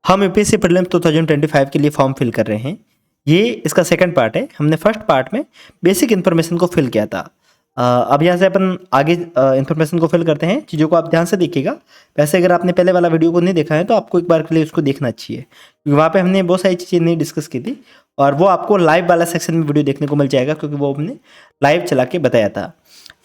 हम UPSC prelims 2025 के लिए फॉर्म फिल कर रहे हैं। ये इसका सेकंड पार्ट है। हमने फर्स्ट पार्ट में बेसिक इन्फॉर्मेशन को फिल किया था। अब यहाँ से अपन आगे इन्फॉर्मेशन को फिल करते हैं। चीज़ों को आप ध्यान से देखिएगा। वैसे अगर आपने पहले वाला वीडियो को नहीं देखा है तो आपको एक बार के लिए उसको देखना चाहिए, क्योंकि वहाँ पे हमने बहुत सारी चीज़ें नहीं डिस्कस की थी और वो आपको लाइव वाला सेक्शन में वीडियो देखने को मिल जाएगा, क्योंकि वो हमने लाइव चला के बताया था।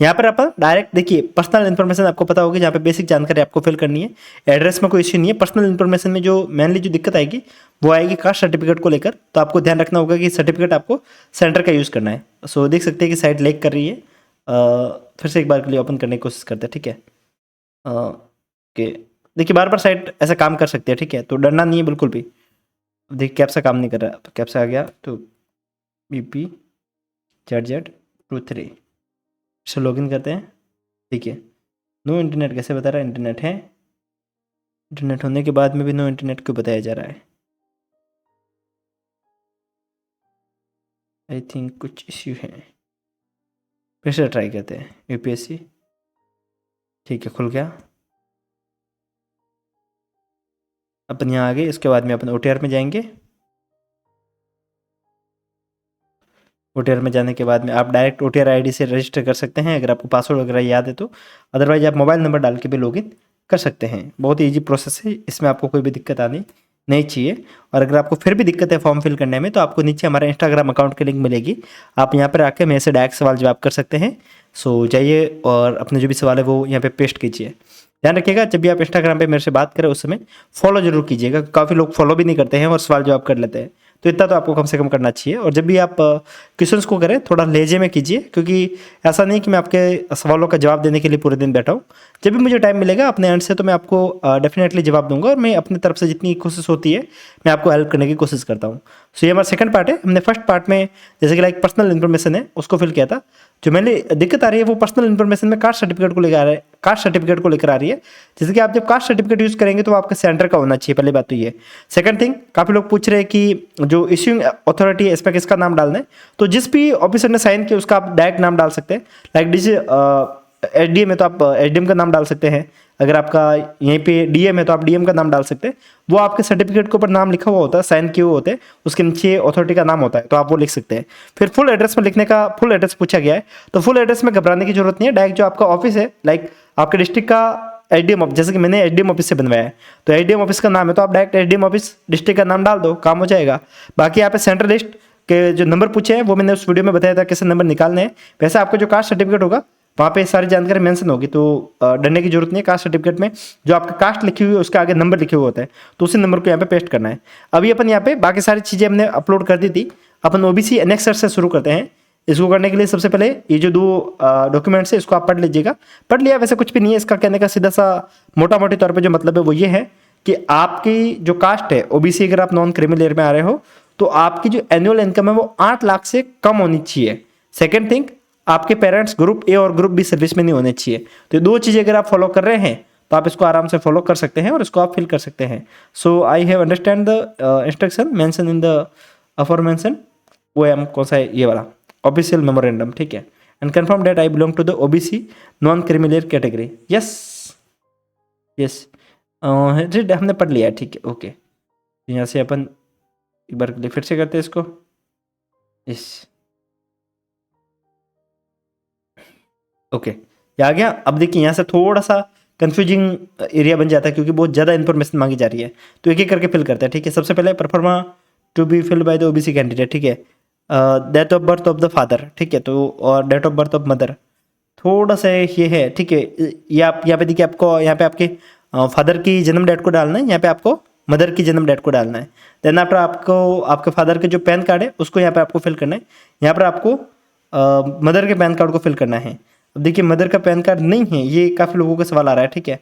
यहाँ पर अपन डायरेक्ट देखिए, पर्सनल इन्फॉर्मेशन आपको पता होगी, जहाँ पे बेसिक जानकारी आपको फिल करनी है। एड्रेस में कोई इश्यू नहीं है। पर्सनल इन्फॉर्मेशन में जो मेनली जो दिक्कत आएगी वो आएगी कास्ट सर्टिफिकेट को लेकर। तो आपको ध्यान रखना होगा कि सर्टिफिकेट आपको सेंटर का यूज़ करना है। सो देख सकते हैं कि साइट लैग कर रही है। फिर से एक बार के लिए ओपन करने की कोशिश करते हैं, ठीक है। ओके, देखिए बार बार साइट ऐसा काम कर सकते हैं, ठीक है, तो डरना नहीं है बिल्कुल भी। देखिए कैप्सा काम नहीं कर रहा, तो कैप्सा आ गया, तो BP ZZ23 से लॉगिन करते हैं। ठीक है, नो इंटरनेट कैसे बता रहा है? इंटरनेट है। इंटरनेट होने के बाद में भी नो इंटरनेट क्यों बताया जा रहा है? आई थिंक कुछ इश्यू है। फिर से ट्राई करते हैं यूपीएससी। ठीक है, खुल गया। अपन यहाँ आ गए। इसके बाद में अपन OTR में जाएंगे। OTR में जाने के बाद में आप डायरेक्ट OTR ID से रजिस्टर कर सकते हैं, अगर आपको पासवर्ड वगैरह याद है तो। अदरवाइज आप मोबाइल नंबर डाल के भी लॉगिन कर सकते हैं। बहुत ईजी प्रोसेस है, इसमें आपको कोई भी दिक्कत आनी नहीं चाहिए। और अगर आपको फिर भी दिक्कत है फॉर्म फिल करने में, तो आपको नीचे हमारा इंस्टाग्राम अकाउंट की लिंक मिलेगी। आप यहाँ पर आके मेरे से डायरेक्ट सवाल जवाब कर सकते हैं। सो जाइए और अपने जो भी सवाल है वो यहाँ पे पेस्ट कीजिए। ध्यान रखिएगा, जब भी आप इंस्टाग्राम पे मेरे से बात करें उस समय फॉलो जरूर कीजिएगा। काफ़ी लोग फॉलो भी नहीं करते हैं और सवाल जवाब कर लेते हैं, तो इतना तो आपको कम से कम करना चाहिए। और जब भी आप क्वेश्चंस को करें थोड़ा लहजे में कीजिए, क्योंकि ऐसा नहीं कि मैं आपके सवालों का जवाब देने के लिए पूरे दिन बैठा हूँ। जब भी मुझे टाइम मिलेगा अपने एंड से तो मैं आपको डेफिनेटली जवाब दूंगा, और मैं अपनी तरफ से जितनी कोशिश होती है मैं आपको हेल्प करने की कोशिश करता हूँ। सो ये हमारा सेकंड पार्ट है। हमने फर्स्ट पार्ट में जैसे कि लाइक पर्सनल इन्फॉर्मेशन है उसको फिल किया था। जो मैंने दिक्कत आ रही है वो पर्सनल इन्फॉर्मेशन में कास्ट सर्टिफिकेट को लेकर आ रहा है, कास्ट सर्टिफिकेट को लेकर आ रही है। जैसे कि आप जब कास्ट सर्टिफिकेट यूज़ करेंगे तो वो आपके सेंटर का होना चाहिए, पहली बात तो ये। सेकंड थिंग, काफ़ी लोग पूछ रहे हैं कि जो इश्यूइंग अथॉरिटी है इस पर किसका नाम डालना है, तो जिस भी ऑफिसर ने साइन किया उसका आप डायरेक्ट नाम डाल सकते हैं। लाइक SDM है तो आप SDM का नाम डाल सकते हैं। अगर आपका यहीं पे DM है तो आप DM का नाम डाल सकते हैं। वो आपके सर्टिफिकेट के ऊपर नाम लिखा हुआ होता है, साइन किए हुए होते हैं, उसके नीचे अथॉरिटी का नाम होता है, तो आप वो लिख सकते हैं। फिर फुल एड्रेस में लिखने का, फुल एड्रेस पूछा गया है तो फुल एड्रेस में घबराने की जरूरत नहीं है। डायरेक्ट जो आपका ऑफिस है, लाइक आपके डिस्ट्रिक्ट का SDM ऑफिस, जैसे कि मैंने SDM ऑफिस से बनवाया है तो SDM ऑफिस का नाम है तो आप डायरेक्ट SDM ऑफिस डिस्ट्रिक्ट का नाम डाल दो, काम हो जाएगा। बाकी यहाँ पे सेंट्रल लिस्ट के जो नंबर पूछे हैं वो मैंने उस वीडियो में बताया था कैसे नंबर निकालने हैं। वैसे आपका जो कास्ट सर्टिफिकेट होगा वहाँ पे सारी जानकारी मेंशन होगी, तो डरने की जरूरत नहीं है। कास्ट सर्टिफिकेट में जो आपका कास्ट लिखी हुई है उसके आगे नंबर लिखे हुए होते हैं, तो उसी नंबर को यहाँ पे पेस्ट करना है। अभी अपन यहाँ पे बाकी सारी चीज़ें हमने अपलोड कर दी थी। अपन OBC एनेक्सर से शुरू करते हैं। इसको करने के लिए सबसे पहले ये जो 2 डॉक्यूमेंट्स है इसको आप पढ़ लीजिएगा। पढ़ लिया वैसे कुछ भी नहीं है, इसका कहने का सीधा सा मोटा मोटी तौर पर जो मतलब है वो ये है कि आपकी जो कास्ट है OBC, अगर आप नॉन क्रिमिनल एयर में आ रहे हो तो आपकी जो एनुअल इनकम है वो 8 लाख से कम होनी चाहिए। सेकेंड थिंग, आपके पेरेंट्स ग्रुप A और ग्रुप B सर्विस में नहीं होने चाहिए। तो ये 2 चीज़ें अगर आप फॉलो कर रहे हैं तो आप इसको आराम से फॉलो कर सकते हैं और इसको आप फिल कर सकते हैं। So I have understand the instruction mention in the information. वो है कौन सा है? ये वाला ऑफिशियल मेमोरेंडम, ठीक है। And confirm that I belong to the OBC non criminal category. Yes yes, हमने पढ़ लिया है, ठीक है, ओके। यहाँ से अपन एक बार फिर से करते हैं इसको। यस, ओके, ये आ गया। अब देखिए यहाँ से थोड़ा सा कंफ्यूजिंग एरिया बन जाता है, क्योंकि बहुत ज़्यादा इन्फॉर्मेशन मांगी जा रही है, तो एक एक करके फिल करते हैं, ठीक है। सबसे पहले proforma to be filled by the OBC candidate, ठीक है। Date of birth of the father, ठीक है, तो और date of birth of mother थोड़ा सा ये है, ठीक है। ये आप यहाँ पे देखिए, आपको यहाँ पे आपके फादर की जन्म डेट को डालना है, यहाँ पे आपको मदर की जन्म डेट को डालना है। देन आफ्टर आपको आपके फादर के जो पैन कार्ड है उसको यहाँ पे आपको फिल करना है। यहाँ पर आपको मदर के पैन कार्ड को फिल करना है। अब देखिए मदर का पैन कार्ड नहीं है, ये काफ़ी लोगों का सवाल आ रहा है, ठीक है।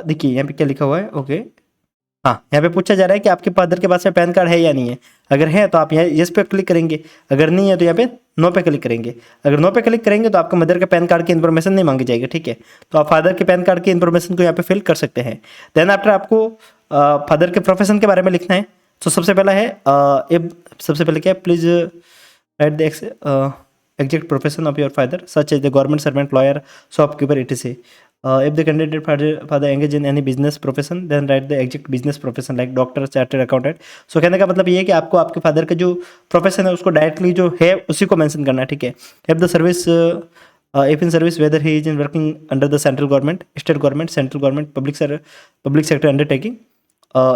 देखिए यहाँ पे क्या लिखा हुआ है, ओके। हाँ, यहाँ पे पूछा जा रहा है कि आपके फादर के पास में पैन कार्ड है या नहीं है। अगर है तो आप यहाँ यस पे क्लिक करेंगे, अगर नहीं है तो यहाँ पे नो पे क्लिक करेंगे। अगर नो पे क्लिक करेंगे तो आपका मदर के पैन कार्ड की इन्फॉर्मेशन नहीं मांगी जाएगी, ठीक है। तो आप फादर के पैन कार्ड की इन्फॉर्मेशन को यहाँ पे फिल कर सकते हैं। देन आफ्टर आपको फादर के प्रोफेशन के बारे में लिखना है। तो सबसे पहला है सबसे पहले क्या है, please write the exact profession of your father such as the government servant, lawyer, shopkeeper, etc। If the candidate father engage in any business profession, then write the exact business profession like doctor, chartered accountant. So कहने का मतलब ये है कि आपको आपके father का जो प्रोफेशन है उसको डायरेक्टली जो है उसी को मेंशन करना है, ठीक है. If the service if in service whether he is in working under the central government, state government, central government, public sector undertaking,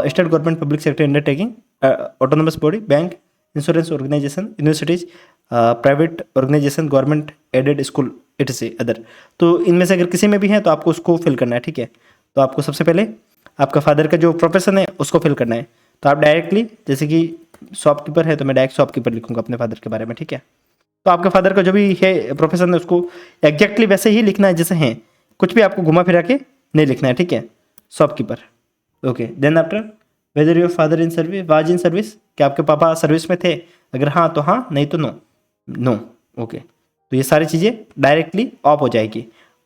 state government, public sector undertaking, autonomous body, bank, insurance organization, universities, private organisation, government aided school, it say other. तो इनमें से अगर किसी में भी है तो आपको उसको फिल करना है, ठीक है. तो आपको सबसे पहले आपका फादर का जो प्रोफेशन है उसको फिल करना है. तो आप डायरेक्टली, जैसे कि शॉपकीपर है तो मैं डायरेक्ट शॉपकीपर लिखूंगा अपने फादर के बारे में, ठीक है. तो आपके फादर का जो भी है प्रोफेशन है उसको एग्जैक्टली वैसे ही लिखना है जैसे हैं, कुछ भी आपको घुमा फिरा के नहीं लिखना है, ठीक है. Shopkeeper, okay. Then after whether your father in service, was in service, क्या आपके पापा सर्विस में थे? अगर हाँ तो हाँ, नहीं तो नो. No, okay. तो ये सारी चीज़ें डायरेक्टली ऑफ हो जाएगी,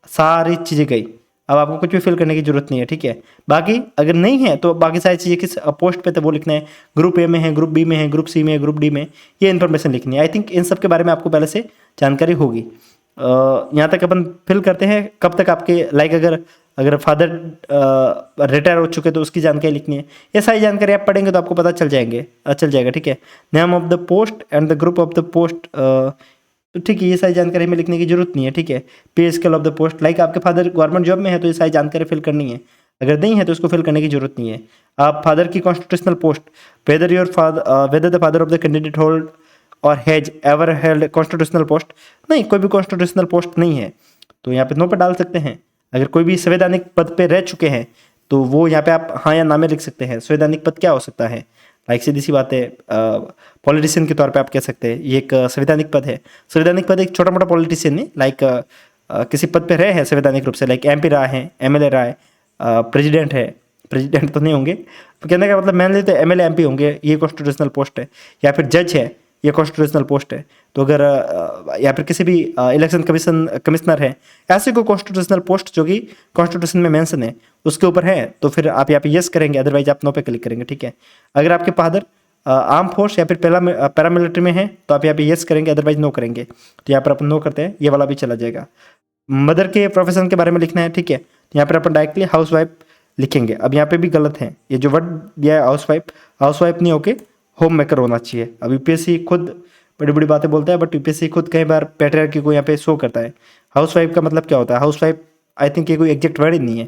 सारी चीज़ें गई. अब आपको कुछ भी फिल करने की जरूरत नहीं है, ठीक है. बाकी अगर नहीं है तो बाकी सारी चीज़ें किस पोस्ट पे तो वो लिखना है, ग्रुप ए में है, ग्रुप बी में है, ग्रुप सी में है, ग्रुप डी में, ये इन्फॉर्मेशन लिखनी है. आई थिंक इन सब के बारे में आपको पहले से जानकारी होगी. यहाँ तक अपन फिल करते हैं. कब तक आपके लाइक अगर फादर रिटायर हो चुके तो उसकी जानकारी लिखनी है. ये सारी जानकारी आप पढ़ेंगे तो आपको पता चल जाएगा, ठीक है. Name of the post and the group of the post, तो ठीक है, ये सारी जानकारी में लिखने की जरूरत नहीं है, ठीक है. पे scale of the post, like आपके फादर गवर्नमेंट जॉब में है तो ये सारी जानकारी फिल करनी है. अगर नहीं है तो इसको फिल करने की जरूरत नहीं है. आप फादर की constitutional post, whether the father of the candidate hold or has ever held constitutional post, नहीं, कोई भी कॉन्स्टिट्यूशनल पोस्ट नहीं है तो यहाँ पे नो पे डाल सकते हैं. अगर कोई भी संवैधानिक पद पे रह चुके हैं तो वो यहाँ पे आप हाँ या ना में लिख सकते हैं. संवैधानिक पद क्या हो सकता है? लाइक सीधी सी बात है, पॉलिटिशियन के तौर पे आप कह सकते हैं ये एक संवैधानिक पद है. संवैधानिक पद एक छोटा मोटा पॉलिटिशियन नहीं, लाइक किसी पद पे रहे हैं संवैधानिक रूप से, लाइक MP रहा है, MLA रहा है, प्रेसिडेंट है. प्रेसिडेंट तो नहीं होंगे, तो कहने का मतलब मैंने तो MLA MP होंगे, ये कॉन्स्टिट्यूशनल पोस्ट है. या फिर जज है, ये कॉन्स्टिट्यूशनल पोस्ट है. तो अगर या फिर किसी भी इलेक्शन कमिश्नर है, ऐसे कोई कॉन्स्टिट्यूशनल पोस्ट जो कि कॉन्स्टिट्यूशन में मेंशन है उसके ऊपर है, तो फिर आप यहाँ पे यस करेंगे, अदरवाइज आप नो पे क्लिक करेंगे, ठीक है. अगर आपके फादर आर्म फोर्स या फिर पैरामिलिट्री में है तो आप यहाँ पे यस करेंगे, अदरवाइज नो करेंगे. तो यहाँ पर अपन नो करते हैं, ये वाला भी चला जाएगा. मदर के प्रोफेशन के बारे में लिखना है, ठीक है. तो यहाँ पर अपन डायरेक्टली हाउस वाइफ लिखेंगे. अब यहाँ पे भी गलत है, ये जो वर्ड दिया है हाउस वाइफ नहीं होके होम मेकर होना चाहिए. अब यूपीएससी खुद बड़ी बड़ी बातें बोलता है, बट यूपीएससी खुद कई बार पैट्रियार्की को यहाँ पे शो करता है. हाउस वाइफ का मतलब क्या होता है? हाउस वाइफ आई थिंक ये कोई एग्जैक्ट वर्ड ही नहीं है.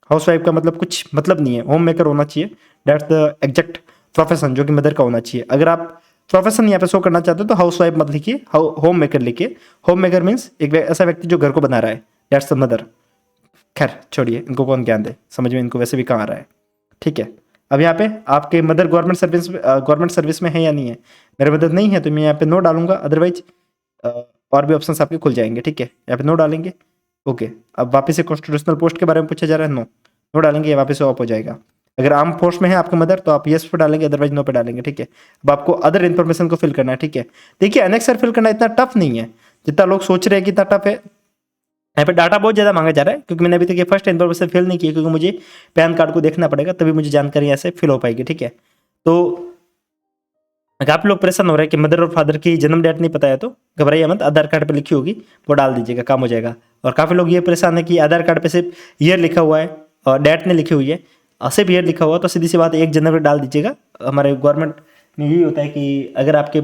हाउस वाइफ का मतलब कुछ मतलब नहीं है, होम मेकर होना चाहिए. दैट्स द एग्जैक्ट प्रोफेशन जो कि मदर का होना चाहिए. अगर आप प्रोफेशन यहाँ पे शो करना चाहते हो तो हाउस वाइफ मत लिखिए, होम मेकर लिखिए. होम मेकर मीन्स एक ऐसा व्यक्ति जो घर को बना रहा है, दैट्स द मदर. खैर छोड़िए, इनको कौन ज्ञान दे, समझ में इनको वैसे भी कहाँ आ रहा है, ठीक है. अब यहाँ पे आपके मदर गवर्नमेंट सर्विस में है या नहीं है? मेरे मदर नहीं है तो मैं यहाँ पे नो डालूंगा, अदरवाइज और भी ऑप्शंस आपके खुल जाएंगे, ठीक है. यहाँ पे नो डालेंगे, ओके. अब वापस से कॉन्स्टिट्यूशनल पोस्ट के बारे में पूछा जा रहा है, नो डालेंगे, ये वापस से ऑफ हो जाएगा. अगर आर्म फोर्स में है आपका मदर तो आप यस पे डालेंगे, अदरवाइज नो पे डालेंगे, ठीक है. अब आपको अदर इन्फॉर्मेशन को फिल करना है, ठीक है. देखिए एनेक्सर फिल करना इतना टफ नहीं है जितना लोग सोच रहे हैं कि इतना टफ है. यहाँ पे डाटा बहुत ज़्यादा मांगा जा रहा है, क्योंकि मैंने अभी तक ये फर्स्ट इन्फॉर्मेशन फिल नहीं की, क्योंकि मुझे पैन कार्ड को देखना पड़ेगा तभी मुझे जानकारी यहाँ से फिल हो पाएगी, ठीक है. तो काफ़ी लोग परेशान हो रहे हैं कि मदर और फादर की जन्म डेट नहीं पता है, तो घबराइए मत, आधार कार्ड पे लिखी होगी वो डाल दीजिएगा, काम हो जाएगा. और काफ़ी लोग ये परेशान है कि आधार कार्ड पे सिर्फ ईयर लिखा हुआ है और डेट नहीं लिखी हुई है, सिर्फ ईयर लिखा हुआ, तो सीधी सी बात 1 जनवरी डाल दीजिएगा. हमारे गवर्नमेंट में यही होता है कि अगर आपके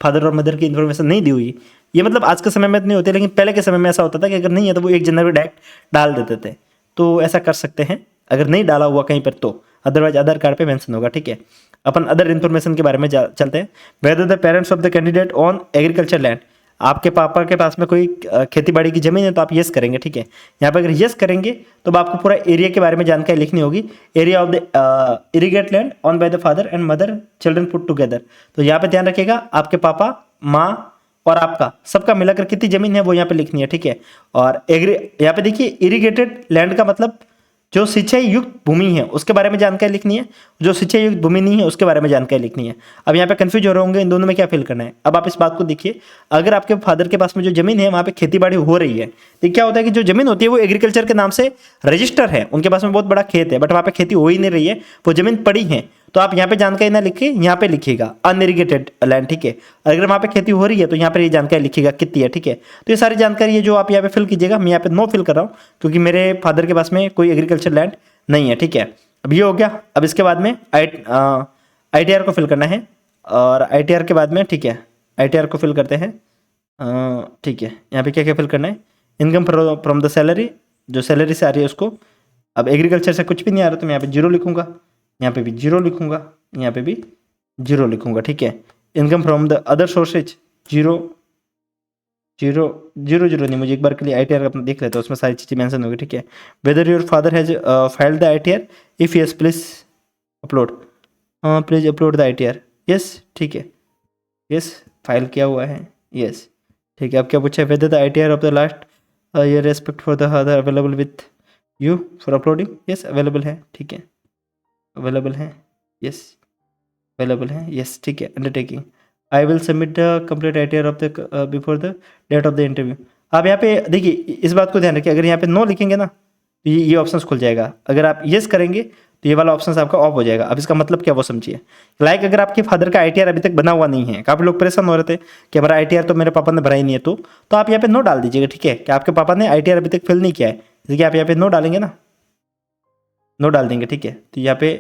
फादर और मदर की इन्फॉर्मेशन नहीं दी हुई, ये मतलब आज के समय में नहीं होती, लेकिन पहले के समय में ऐसा होता था कि अगर नहीं है तो वो 1 जनवरी डायरेक्ट डाल देते थे. तो ऐसा कर सकते हैं अगर नहीं डाला हुआ कहीं पर, तो अदरवाइज आधार कार्ड पे मेंशन होगा, ठीक है. अपन अदर इन्फॉर्मेशन के बारे में चलते हैं. Weather the parents of the candidate on agriculture land, आपके पापा के पास में कोई खेती बाड़ी की जमीन है तो आप यस करेंगे, ठीक है. यहाँ पर अगर यस करेंगे तो आपको पूरा एरिया के बारे में जानकारी लिखनी होगी. Area of the irrigate land on by the father and mother children put together. तो यहाँ पे ध्यान रखिएगा, आपके पापा, माँ और आपका सबका मिलाकर कितनी जमीन है वो यहाँ पे लिखनी है, ठीक है. और यहाँ पे देखिए इरीगेटेड लैंड का मतलब जो सिंचाई युक्त भूमि है उसके बारे में जानकारी लिखनी है, जो सिंचाई युक्त भूमि नहीं है उसके बारे में जानकारी लिखनी है. अब यहाँ पे कंफ्यूज हो रहे होंगे इन दोनों में क्या फिल करना है. अब आप इस बात को देखिए, अगर आपके फादर के पास में जो जमीन है वहाँ पे खेती बाड़ी हो रही है, तो क्या होता है कि जो जमीन होती है वो एग्रीकल्चर के नाम से रजिस्टर है, उनके पास में बहुत बड़ा खेत है, बट वहाँ पे खेती हो ही नहीं रही है, वो जमीन पड़ी है, तो आप यहाँ पे जानकारी ना लिखे, यहाँ पे लिखिएगा अनइरिगेटेड लैंड, ठीक है। अगर वहाँ पे खेती हो रही है तो यहाँ पर ये जानकारी लिखिएगा कितनी है, ठीक है। तो ये सारी जानकारी है जो आप यहाँ पे फिल कीजिएगा। मैं यहाँ पे नो फिल कर रहा हूँ क्योंकि मेरे फादर के पास में कोई एग्रीकल्चर लैंड नहीं है, ठीक है। अब ये हो गया। अब इसके बाद में ITR को फिल करना है, और ITR के बाद में, ठीक है, ITR को फिल करते हैं, ठीक है। यहाँ पे क्या क्या फिल करना है, इनकम फ्रॉम द सैलरी, जो सैलरी से आ रही है उसको। अब एग्रीकल्चर से कुछ भी नहीं आ रहा तो मैं यहाँ पे जीरो लिखूंगा, यहाँ पे भी जीरो लिखूंगा, यहाँ पे भी जीरो लिखूंगा, ठीक है। Income from the other sources zero zero zero zero नहीं, मुझे एक बार के लिए ITR अपना देख लेता हूँ, उसमें सारी चीज़ें मेंशन होगी, ठीक है। Weather your father has filed the ITR, if yes please upload, please upload the ITR, yes, ठीक है, यस, फाइल किया हुआ है, यस, ठीक है। अब क्या पूछा है, whether the ITR of the last year respect for the other available with you for uploading, yes available है, ठीक है, अवेलेबल है, यस अवेलेबल है, यस, ठीक है। Undertaking, I will submit the complete ITR of the before the date of the interview. आप यहाँ पे देखिए, इस बात को ध्यान रखिए, अगर यहाँ पे नो लिखेंगे ना तो ये ऑप्शन खुल जाएगा। अगर आप यस करेंगे तो ये वाला ऑप्शन आपका ऑफ हो जाएगा। अब इसका मतलब क्या वो समझिए। लाइक अगर आपके फादर का ITR अभी तक बना हुआ नहीं है, काफ़ी लोग परेशान हो रहे थे कि हमारा ITR तो मेरे पापा ने भरा ही नहीं है, तो आप यहाँ पे नो डाल दीजिएगा, ठीक है, कि आपके पापा ने ITR अभी तक फिल नहीं किया है। जैसे कि आप यहाँ पे नो डालेंगे ना, नो डाल देंगे, ठीक है। तो यहाँ पे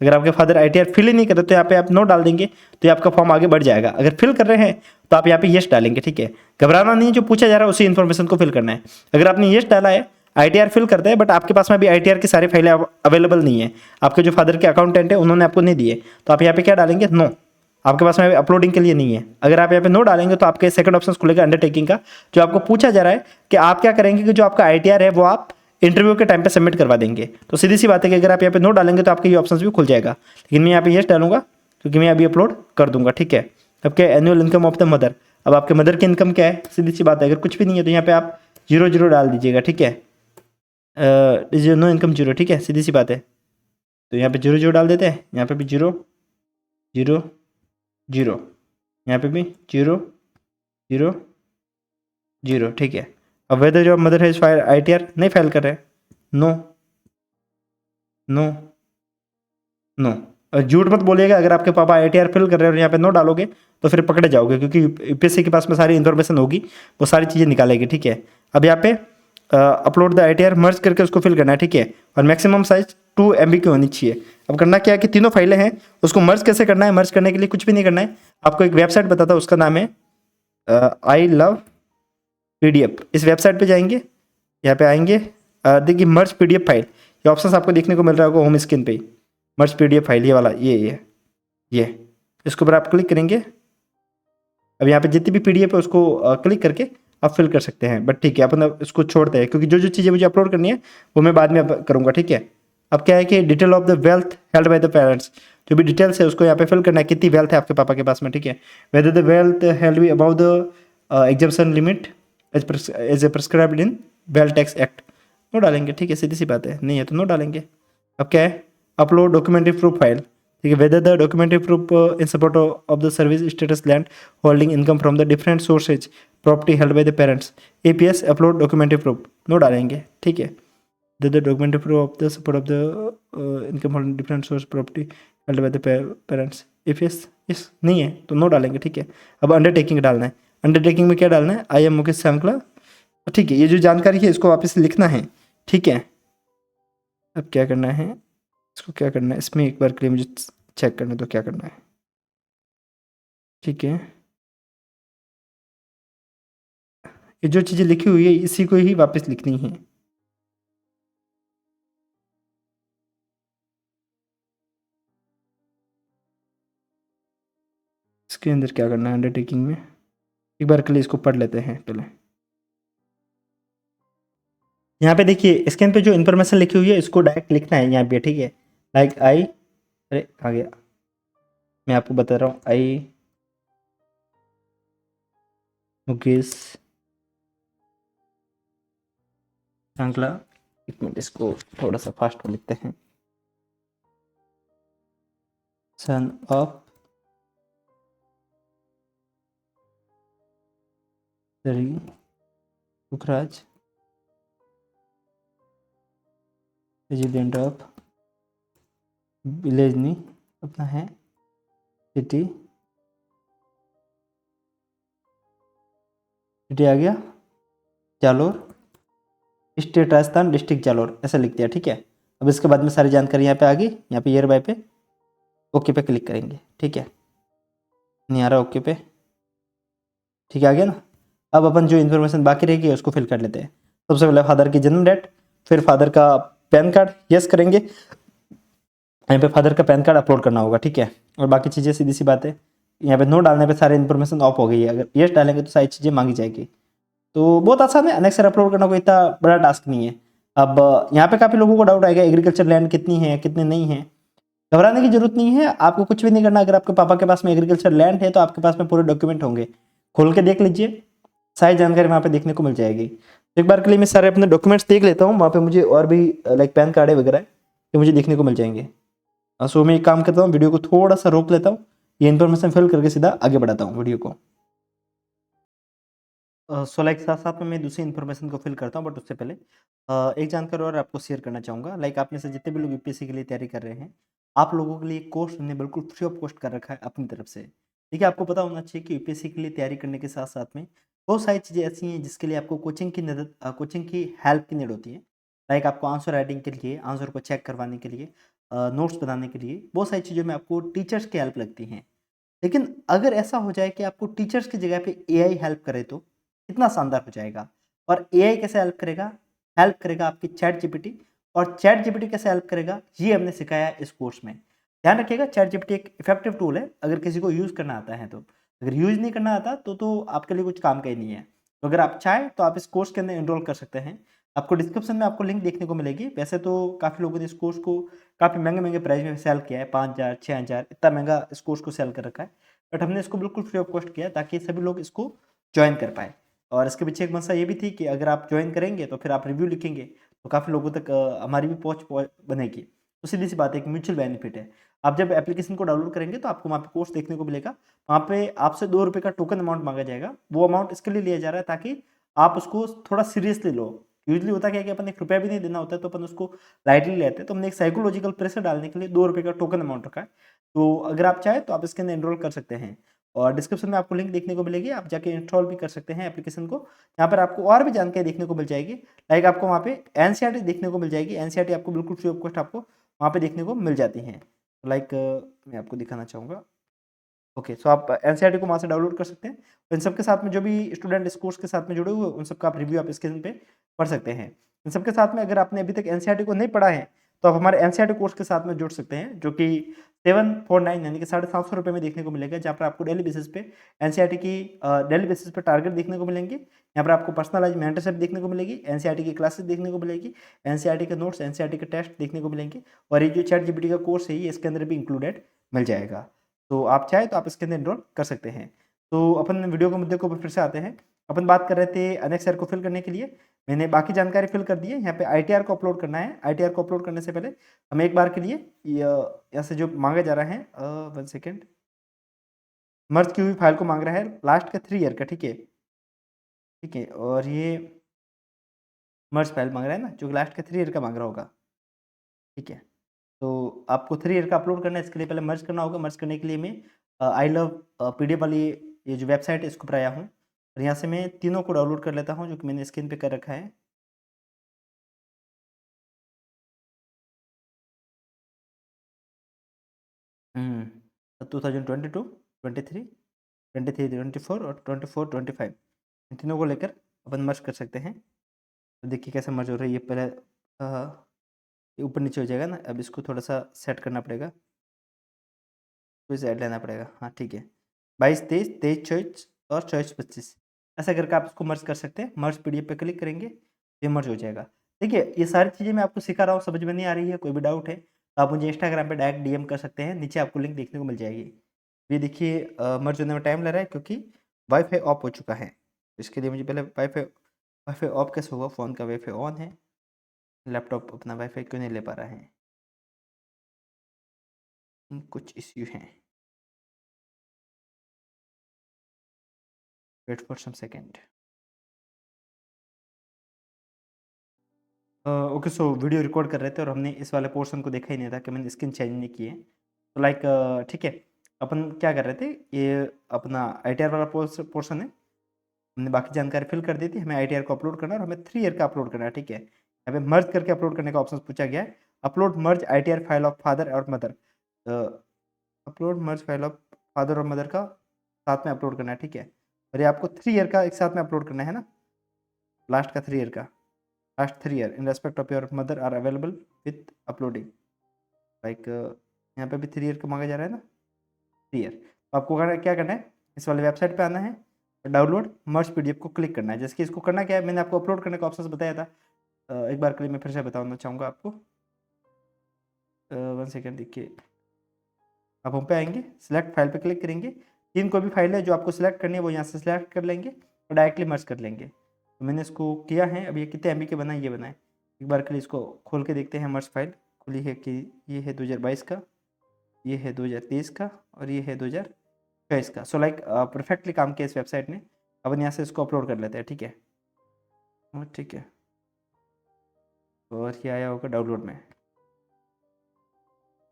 अगर आपके फादर ITR फिल ही नहीं कर रहे तो यहाँ पे आप नो डाल देंगे, तो ये आपका फॉर्म आगे बढ़ जाएगा। अगर फिल कर रहे हैं तो आप यहाँ पे यस डालेंगे, ठीक है। घबराना नहीं है, जो पूछा जा रहा है उसी इन्फॉर्मेशन को फिल करना है। अगर आपने यस डाला है, ITR फिल करते हैं, बट आपके पास में अभी ITR की सारी फाइलें अवेलेबल नहीं है, आपके जो फादर के अकाउंटेंट है उन्होंने आपको नहीं दिए, तो आप यहाँ पे क्या डालेंगे, नो, आपके पास में अपलोडिंग के लिए नहीं है। अगर आप यहाँ पे नो डालेंगे तो आपके सेकंड ऑप्शन खुलेगा अंडरटेकिंग का, जो आपको पूछा जा रहा है कि आप क्या करेंगे कि जो आपका ITR है वो आप इंटरव्यू के टाइम पे सबमिट करवा देंगे। तो सीधी सी बात है कि अगर आप यहाँ पे नो डालेंगे तो आपके ये ऑप्शंस भी खुल जाएगा, लेकिन मैं यहाँ पे यस डालूंगा क्योंकि मैं अभी अपलोड कर दूंगा, ठीक है। अब क्या, annual income of the mother, अब आपके मदर की इनकम क्या है, सीधी सी बात है, अगर कुछ भी नहीं है तो यहाँ पे आप जीरो जीरो डाल दीजिएगा, ठीक है। नो इनकम जीरो, ठीक है, सीधी सी बात है। तो यहाँ पे जीरो जीरो डाल देते हैं, यहाँ पे भी जीरो जीरो जीरो, यहाँ पे भी जीरो जीरो जीरो, ठीक है। अब वेदर जो मदर है फाइल ITR नहीं फाइल कर रहे, नो नो नो। और झूठ मत बोलिएगा, अगर आपके पापा ITR फिल कर रहे हैं और यहाँ पे नो डालोगे तो फिर पकड़े जाओगे, क्योंकि UPSC के पास में सारी इन्फॉर्मेशन होगी, वो सारी चीज़ें निकालेगी, ठीक है। अब यहाँ पे अपलोड द ITR मर्ज करके उसको फिल करना है, ठीक है। और मैक्सिमम साइज 2 MB की होनी चाहिए। अब करना क्या है कि तीनों फाइलें हैं, उसको मर्ज कैसे करना है, मर्ज करने के लिए कुछ भी नहीं करना है, आपको एक वेबसाइट बताता है, उसका नाम है आई लव PDF। इस वेबसाइट पे जाएंगे, यहाँ पे आएंगे, देखिए मर्ज PDF फाइल, ये ऑप्शन आपको देखने को मिल रहा होगा होम स्क्रीन पे ही, मर्ज PDF फाइल, ये वाला, ये इसके ऊपर आप क्लिक करेंगे। अब यहाँ पे जितनी भी PDF है उसको क्लिक करके आप फिल कर सकते हैं, बट ठीक है, अपन इसको छोड़ते हैं क्योंकि जो जो चीज़ें मुझे अपलोड करनी है वो मैं बाद में करूँगा, ठीक है। अब क्या है कि detail of the wealth held by the parents, जो भी डिटेल्स है उसको यहाँ पे फिल करना है, कितनी वेल्थ है आपके पापा के पास में, ठीक है। Whether the wealth held be above the exemption limit as a prescribed in wealth tax act, no डालेंगे, ठीक है, सीधी सी बात है, नहीं है तो नो डालेंगे। अब क्या है, अपलोड डॉक्यूमेंट्री प्रूफ फाइल, ठीक है। Whether the documentary proof in support of the service status land holding income from the different sources property held by the parents, APS upload documentary proof, no डालेंगे, ठीक है। The documentary proof of the support of the income holding different source property held by the parents, APS, इस नहीं है तो no डालेंगे, ठीक है। अब अंडरटेकिंग डालना है, अंडरटेकिंग में क्या डालना है, I am मुकेश सांकला, ठीक है। ये जो जानकारी है इसको वापस लिखना है, ठीक है। अब क्या करना है, इसको क्या करना है, इसमें एक बार के लिए मुझे चेक करना तो क्या करना है, ठीक है। ये जो चीज़ें लिखी हुई है इसी को ही वापस लिखनी है, इसके अंदर क्या करना है, अंडरटेकिंग में एक बार के लिए इसको पढ़ लेते हैं पहले। यहाँ पे देखिए स्क्रीन पे जो इन्फॉर्मेशन लिखी हुई है इसको डायरेक्ट लिखना है यहाँ पे, ठीक है। लाइक आई, अरे कहाँ गया, मैं आपको बता रहा हूँ, आई मुकेश सांकला, एक मिनट इसको थोड़ा सा फास्ट में लिखते हैं, सन of Shri Sukhraj, resident of village नहीं अपना है सिटी, सिटी आ गया जालोर, स्टेट राजस्थान, डिस्ट्रिक्ट जालोर, ऐसा लिख दिया। ठीक है, अब इसके बाद में सारी जानकारी यहाँ पे आ गई। यहाँ पे ईयर बाय पे ओके पे क्लिक करेंगे। ठीक है, नहीं आ रहा ओके पे, ठीक है आ गया ना। अब अपन जो इन्फॉर्मेशन बाकी रहेगी उसको फिल कर लेते हैं। सबसे पहले फादर की जन्म डेट, फिर फादर का पैन कार्ड यस करेंगे, यहाँ पे फादर का पैन कार्ड अपलोड करना होगा। ठीक है, और बाकी चीज़ें सीधी सी बात है, यहाँ पे नो डालने पे सारी इन्फॉर्मेशन ऑफ हो गई है, अगर यस डालेंगे तो सारी चीज़ें मांगी जाएगी। तो बहुत आसान है, अनेक्सर अपलोड करना कोई इतना बड़ा टास्क नहीं है। अब यहाँ पे काफ़ी लोगों को डाउट आएगा एग्रीकल्चर लैंड कितनी है कितनी नहीं है। घबराने की जरूरत नहीं है, आपको कुछ भी नहीं करना। अगर आपके पापा के पास में एग्रीकल्चर लैंड है तो आपके पास में पूरे डॉक्यूमेंट होंगे, खोल के देख लीजिए, सारी जानकारी वहाँ पे देखने को मिल जाएगी। तो एक बार के लिए मैं सारे अपने डॉक्यूमेंट्स देख लेता हूँ, वहाँ पे मुझे और भी लाइक पैन कार्ड है वगैरह ये मुझे देखने को मिल जाएंगे। सो मैं एक काम करता हूँ, वीडियो को थोड़ा सा रोक लेता हूँ, ये इन्फॉर्मेशन फिल करके सीधा आगे बढ़ाता हूँ वीडियो को। सो लाइक साथ साथ में मैं दूसरी इन्फॉर्मेशन को फिल करता हूँ, बट उससे पहले एक जानकारी और आपको शेयर करना चाहूँगा। लाइक आप में से जितने भी लोग यूपीएससी के लिए तैयारी कर रहे हैं, आप लोगों के लिए कोर्स हमने बिल्कुल फ्री ऑफ कॉस्ट कर रखा है अपनी तरफ से। देखिए, आपको पता होना चाहिए कि यूपीएससी के लिए तैयारी करने के साथ साथ में बहुत सारी चीज़ें ऐसी हैं जिसके लिए आपको कोचिंग की हेल्प की नीड होती है। लाइक आपको आंसर राइटिंग के लिए, आंसर को चेक करवाने के लिए, नोट्स बनाने के लिए, बहुत सारी चीज़ों में आपको टीचर्स की हेल्प लगती हैं। लेकिन अगर ऐसा हो जाए कि आपको टीचर्स की जगह पे एआई हेल्प करे तो कितना शानदार हो जाएगा। और एआई कैसे हेल्प करेगा? हेल्प करेगा आपकी चैट जीपीटी। और चैट जीपीटी कैसे हेल्प करेगा, ये हमने सिखाया है इस कोर्स में। ध्यान रखिएगा, चैट जीपीटी एक इफेक्टिव टूल है अगर किसी को यूज़ करना आता है तो। अगर यूज़ नहीं करना आता तो आपके लिए कुछ काम का ही नहीं है। तो अगर आप चाहें तो आप इस कोर्स के अंदर एनरोल कर सकते हैं। आपको डिस्क्रिप्शन में आपको लिंक देखने को मिलेगी। वैसे तो काफ़ी लोगों ने इस कोर्स को काफ़ी महंगे प्राइस में सेल किया है, 5,000 6,000 इतना महंगा इस कोर्स को सेल कर रखा है। बट हमने इसको बिल्कुल फ्री ऑफ कॉस्ट किया ताकि सभी लोग इसको ज्वाइन कर पाए। और इसके पीछे एक मंशा ये भी थी कि अगर आप ज्वाइन करेंगे तो फिर आप रिव्यू लिखेंगे तो काफ़ी लोगों तक हमारी भी पहुंच बनेगी। तो सीधी सी बात है, एक म्यूचुअल बेनिफिट है। आप जब एप्लीकेशन को डाउनलोड करेंगे तो आपको वहाँ पे कोर्स देखने को मिलेगा। वहाँ पे आपसे 2 रुपये का टोकन अमाउंट मांगा जाएगा। वो अमाउंट इसके लिए लिया जा रहा है ताकि आप उसको थोड़ा सीरियसली लो। यूजली होता क्या है कि अपन 1 रुपया भी नहीं देना होता है तो अपन उसको लाइटली लेते हैं। तो हमने एक साइकोलॉजिकल प्रेशर डालने के लिए 2 रुपये का टोकन अमाउंट रखा है। तो अगर आप चाहें तो आप इसके अंदर एनरोल कर सकते हैं। और डिस्क्रिप्शन में आपको लिंक देखने को मिलेगी, आप जाके इंस्टॉल भी कर सकते हैं एप्लीकेशन को। यहाँ पर आपको और भी जानकारी देखने को मिल जाएगी। लाइक आपको वहाँ पे एनसीईआरटी देखने को मिल जाएगी। एनसीईआरटी आपको बिल्कुल फ्री ऑफ कॉस्ट आपको वहाँ पे देखने को मिल जाती हैं। लाइक मैं आपको दिखाना चाहूँगा। ओके, सो आप एनसीईआरटी को वहाँ से डाउनलोड कर सकते हैं। इन सब के साथ में जो भी स्टूडेंट इस कोर्स के साथ में जुड़े हुए हैं उन सबका आप रिव्यू आप स्क्रीन पे पढ़ सकते हैं। इन सबके साथ में अगर आपने अभी तक एनसीईआरटी को नहीं पढ़ा है तो आप हमारे एनसीईआरटी कोर्स के साथ में जुड़ सकते हैं, जो कि 749 यानी कि 750 रुपये में देखने को मिलेगा, जहाँ पर आपको डेली बेसिस पे एनसीईआरटी की डेली बेसिस पे टारगेट देखने को मिलेंगे। यहाँ पर आपको पर्सनलाइज मेंटरशिप देखने को मिलेगी, एनसीईआरटी की क्लासेस देखने को मिलेगी, एनसीईआरटी के नोट्स, एनसीईआरटी के टेस्ट देखने को मिलेंगे। और ये जो चैट जीपीटी का कोर्स है ये इसके अंदर भी इंक्लूडेड मिल जाएगा। तो आप चाहे तो आप इसके अंदर एनरोल कर सकते हैं। तो अपन वीडियो के मुद्दे को फिर से आते हैं। अपन बात कर रहे थे अनेक्सर को फिल करने के लिए। मैंने बाकी जानकारी फिल कर दी है। यहाँ पे आईटीआर को अपलोड करना है। आईटीआर को अपलोड करने से पहले हमें एक बार के लिए यहाँ से जो मांगा जा रहा है 1 सेकेंड, मर्ज की हुई फाइल को मांग रहा है लास्ट का 3 ईयर का। ठीक है, ठीक है, और ये मर्ज फाइल मांग रहा है ना, जो लास्ट का 3 ईयर का मांग रहा होगा। ठीक है, तो आपको 3 ईयर का अपलोड करना है। इसके लिए पहले मर्ज करना होगा। मर्ज करने के लिए मैं आई लव पीडीएफ वाली ये जो वेबसाइट है इसको पर आया हूँ, और यहाँ से मैं तीनों को डाउनलोड कर लेता हूँ जो कि मैंने स्क्रीन पे कर रखा है। हम्म 2022, 23, 23, 24 और 24, 25 इन तीनों को लेकर अपन मर्ज कर सकते हैं। तो देखिए कैसे मर्ज हो रही है। पहले ये ऊपर नीचे हो जाएगा ना, अब इसको थोड़ा सा सेट करना पड़ेगा, तो इसे ऐड लेना पड़ेगा। हाँ ठीक है, 22, 23, 23, 24 और 24, 25 ऐसा करके आप इसको मर्ज कर सकते हैं। मर्ज पीडीएफ पे क्लिक करेंगे, ये मर्ज हो जाएगा। देखिए, ये सारी चीज़ें मैं आपको सिखा रहा हूँ, समझ में नहीं आ रही है, कोई भी डाउट है तो आप मुझे इंस्टाग्राम पे डायरेक्ट डीएम कर सकते हैं, नीचे आपको लिंक देखने को मिल जाएगी। ये देखिए मर्ज होने में टाइम लग रहा है क्योंकि वाईफाई ऑफ हो चुका है। इसके लिए मुझे पहले वाईफाई वाईफाई ऑफ कैसे होगा, फ़ोन का वाईफाई ऑन है, लैपटॉप अपना वाईफाई क्यों नहीं ले पा रहा है, कुछ इश्यू हैं। Wait for some second. Okay, so video record कर रहे थे और हमने इस वाले पोर्शन को देखा ही नहीं था कि मैंने स्क्रीन चेंज नहीं की है। तो लाइक ठीक है, अपन क्या कर रहे थे, ये अपना ITR वाला पोर्शन है, हमने बाकी जानकारी फिल कर दी थी, हमें ITR को अपलोड करना है और हमें 3 ईयर का अपलोड करना है, ठीक है। यहाँ पे मर्ज करके अपलोड करने का ऑप्शन पूछा गया है, upload merge ITR file of father और mother, upload merge file of father और मदर का साथ में अपलोड करना है, ठीक है। और ये आपको 3 ईयर का एक साथ में अपलोड करना है ना, लास्ट का 3 ईयर का, last 3 year in respect of your mother are available with uploading, like यहाँ पे भी 3 ईयर का मांगा जा रहा है ना, 3 ईयर। तो आपको क्या करना है, इस वाले वेबसाइट पे आना है, डाउनलोड मर्ज PDF को क्लिक करना है। जैसे कि इसको करना क्या है, मैंने आपको अपलोड करने का ऑप्शन बताया था, एक बार के लिए मैं फिर से बताना चाहूँगा आपको, 1 सेकेंड, देखिए आप हम पे आएंगे, सिलेक्ट फाइल पे क्लिक करेंगे, 3 कोई भी फाइल है जो आपको सिलेक्ट करनी है वो यहाँ से सिलेक्ट कर लेंगे और डायरेक्टली मर्ज कर लेंगे। तो मैंने इसको किया है, अब ये कितने MB के बनाए ये बनाए, एक बार के लिए इसको खोल के देखते हैं। मर्ज फाइल खुली है कि ये है 2022 का, ये है 2023 का और ये है 2024 का। सो लाइक परफेक्टली काम किया इस वेबसाइट ने। अपन यहाँ से इसको अपलोड कर लेते हैं, ठीक है, ठीक है। और ये आया होगा डाउनलोड में,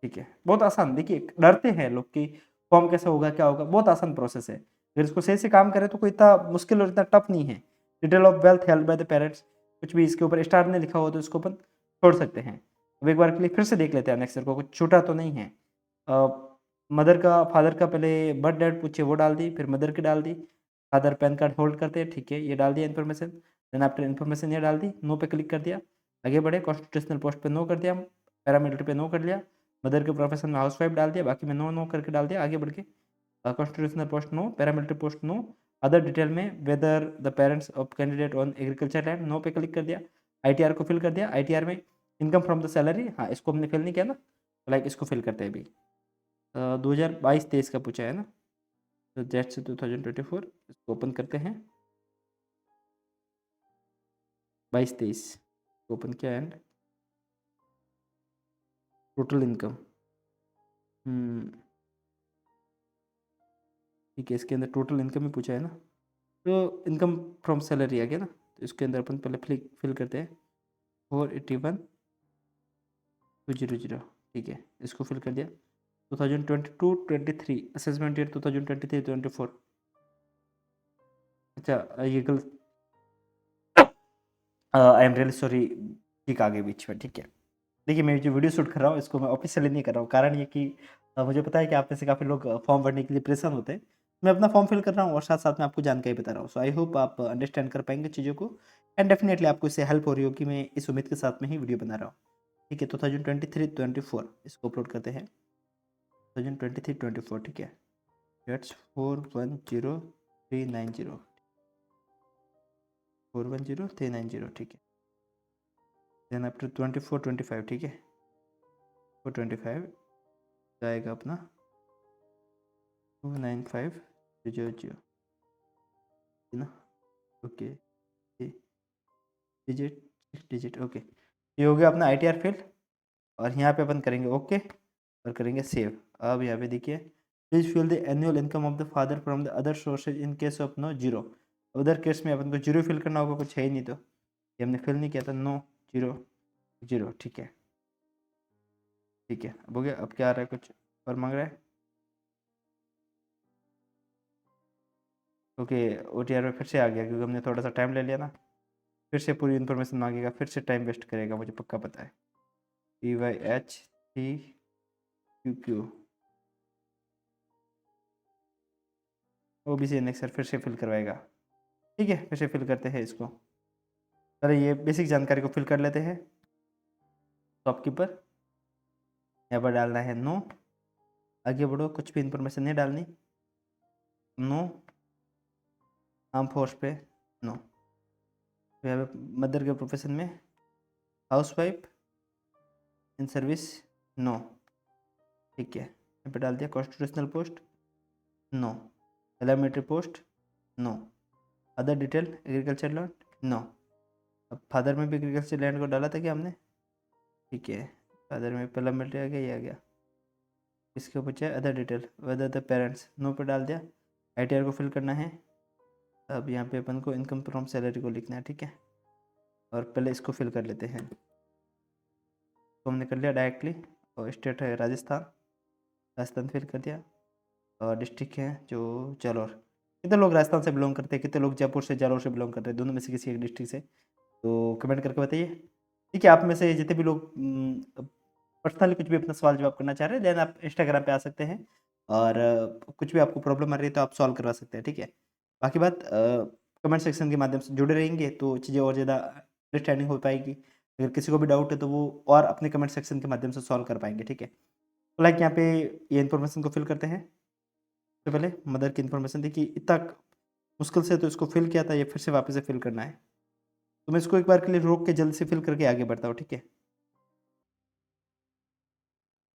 ठीक है, बहुत आसान। देखिए डरते हैं लोग कि फॉर्म कैसे होगा क्या होगा, बहुत आसान प्रोसेस है, अगर इसको सही से काम करें तो कोई इतना मुश्किल और इतना टफ नहीं है। Detail of wealth held by the parents, कुछ भी इसके ऊपर स्टार ने लिखा हो तो इसको अपन छोड़ सकते हैं। अब एक बार के लिए फिर से देख लेते हैं नेक्स्ट को, कुछ छूटा तो नहीं है। मदर का फादर का पहले बर्थ डेट पूछे वो डाल दी, फिर मदर की डाल दी, फादर पैन कार्ड होल्ड करते हैं, ठीक है, ये डाल दिया इन्फॉर्मेशन। देन आफ्टर इन्फॉर्मेशन ये डाल दी, नो पे क्लिक कर दिया, आगे बढ़े, कॉन्स्टिट्यूशनल पोस्ट पे नो कर दिया, पैरामिलिट्री पे नो कर लिया, मदर के प्रोफेशन में हाउसवाइफ डाल दिया, बाकी में नो नो करके डाल दिया, आगे बढ़ के constitutional post no, paramilitary post no, other detail में whether the parents of candidate on agriculture land, no पे क्लिक कर दिया, ITR को फिल कर दिया। ITR में इनकम फ्रॉम द सैलरी, हाँ इसको हमने फिल नहीं किया ना, तो लाइक इसको फिल करते हैं अभी। 2022-23 का पूछा है ना, तो जेट से 2024 इसको ओपन करते हैं, 22-23 ओपन किया एंड टोटल इनकम, ठीक है, इसके अंदर टोटल इनकम ही पूछा है ना, तो इनकम फ्रॉम सैलरी आ गया ना, तो इसके अंदर अपन पहले फिल करते हैं 481,200, ठीक है, इसको फिल कर दिया। 2022-23 असेसमेंट ईयर 2023-24, अच्छा ये गलत, आई एम रियली सॉरी, ठीक आ गई बीच में, ठीक है। देखिए मैं जो वीडियो शूट कर रहा हूँ इसको मैं ऑफिशियली नहीं कर रहा हूँ, कारण ये कि मुझे पता है कि आप में से काफ़ी लोग फॉर्म भरने के लिए परेशान होते हैं। मैं अपना फॉर्म फिल कर रहा हूँ और साथ साथ में आपको जानकारी बता रहा हूँ, सो आई होप आप अंडरस्टैंड कर पाएंगे चीज़ों को, एंड डेफिनेटली आपको इससे हेल्प हो रही होगी, मैं इस उम्मीद के साथ में ही वीडियो बना रहा हूँ, ठीक है। 2023-24 इसको अपलोड करते हैं, 2023-24, ठीक है, डेट्स 410390, 410390, ठीक है। देन आफ्टर 24-25, ठीक है, 425 जाएगा अपना 295,000 ना, ओके, डिजिट 6 डिजिट, ओके, ये हो गया अपना ITR फिल। और यहाँ पे अपन करेंगे ओके और करेंगे सेव। अब यहाँ पे देखिए, please fill the annual income of the father from the other sources in case of no zero. Other case में अपन को जीरो फिल करना होगा, कुछ है ही नहीं, तो ये हमने फिल नहीं किया था, नो जीरो जीरो, ठीक है, ठीक है, अब हो गया। अब क्या आ रहा है, कुछ और मांग रहा है, ओके, OTR में फिर से आ गया क्योंकि हमने थोड़ा सा टाइम ले लिया ना, फिर से पूरी इन्फॉर्मेशन मांगेगा, फिर से टाइम वेस्ट करेगा, मुझे पक्का पता है। PYH3QQ OBC एनेक्सर फिर से फिल करवाएगा, ठीक है, फिर से फिल करते हैं इसको। चलिए ये बेसिक जानकारी को फिल कर लेते हैं। शॉपकीपर यहाँ पर डालना है नो, आगे बढ़ो, कुछ भी इंफॉर्मेशन नहीं डालनी, नो, आर्म फोर्स पे नो, यहाँ पे मदर के प्रोफेशन में हाउसवाइफ इन सर्विस नो, ठीक है, यहाँ पे डाल दिया constitutional post no, elementary post no, other detail agriculture land no. अब फादर में भी एग्रीकल्चर लैंड को डाला था क्या हमने, ठीक है, फादर में पहला मिलिट्री आ गया, ये आ गया, इसके ऊपर चाहे other detail weather the parents know पे डाल दिया। ITR को फिल करना है, अब यहाँ पे अपन को इनकम फ्रॉम सैलरी को लिखना है, ठीक है, और पहले इसको फिल कर लेते हैं, तो हमने कर लिया डायरेक्टली, और स्टेट है राजस्थान, राजस्थान फिल कर दिया। और डिस्ट्रिक्ट है जो जालौर। कितने लोग राजस्थान से बिलोंग करते हैं, कितने लोग जयपुर से जालौर से बिलोंग करते हैं, दोनों में से किसी एक डिस्ट्रिक्ट से? तो कमेंट करके बताइए। ठीक है, आप में से जितने भी लोग पर्सनली कुछ भी अपना सवाल जवाब करना चाह रहे हैं, देन आप इंस्टाग्राम पे आ सकते हैं और कुछ भी आपको प्रॉब्लम आ रही है तो आप सॉल्व करवा सकते हैं, ठीक है। बाकी बात कमेंट सेक्शन के माध्यम से जुड़े रहेंगे तो चीज़ें और ज़्यादा अंडरस्टैंडिंग हो पाएगी। अगर किसी को भी डाउट है तो वो और अपने कमेंट सेक्शन के माध्यम से सॉल्व कर पाएंगे, ठीक है। तो लाइक यहाँ पे ये इन्फॉर्मेशन को फिल करते हैं। सबसे पहले मदर की इन्फॉर्मेशन देखिए, इतना मुश्किल से तो इसको फिल किया था, ये फिर से वापस से फिल करना है। तो मैं इसको एक बार के लिए रोक के जल्द से फिल करके आगे बढ़ता हूँ, ठीक है।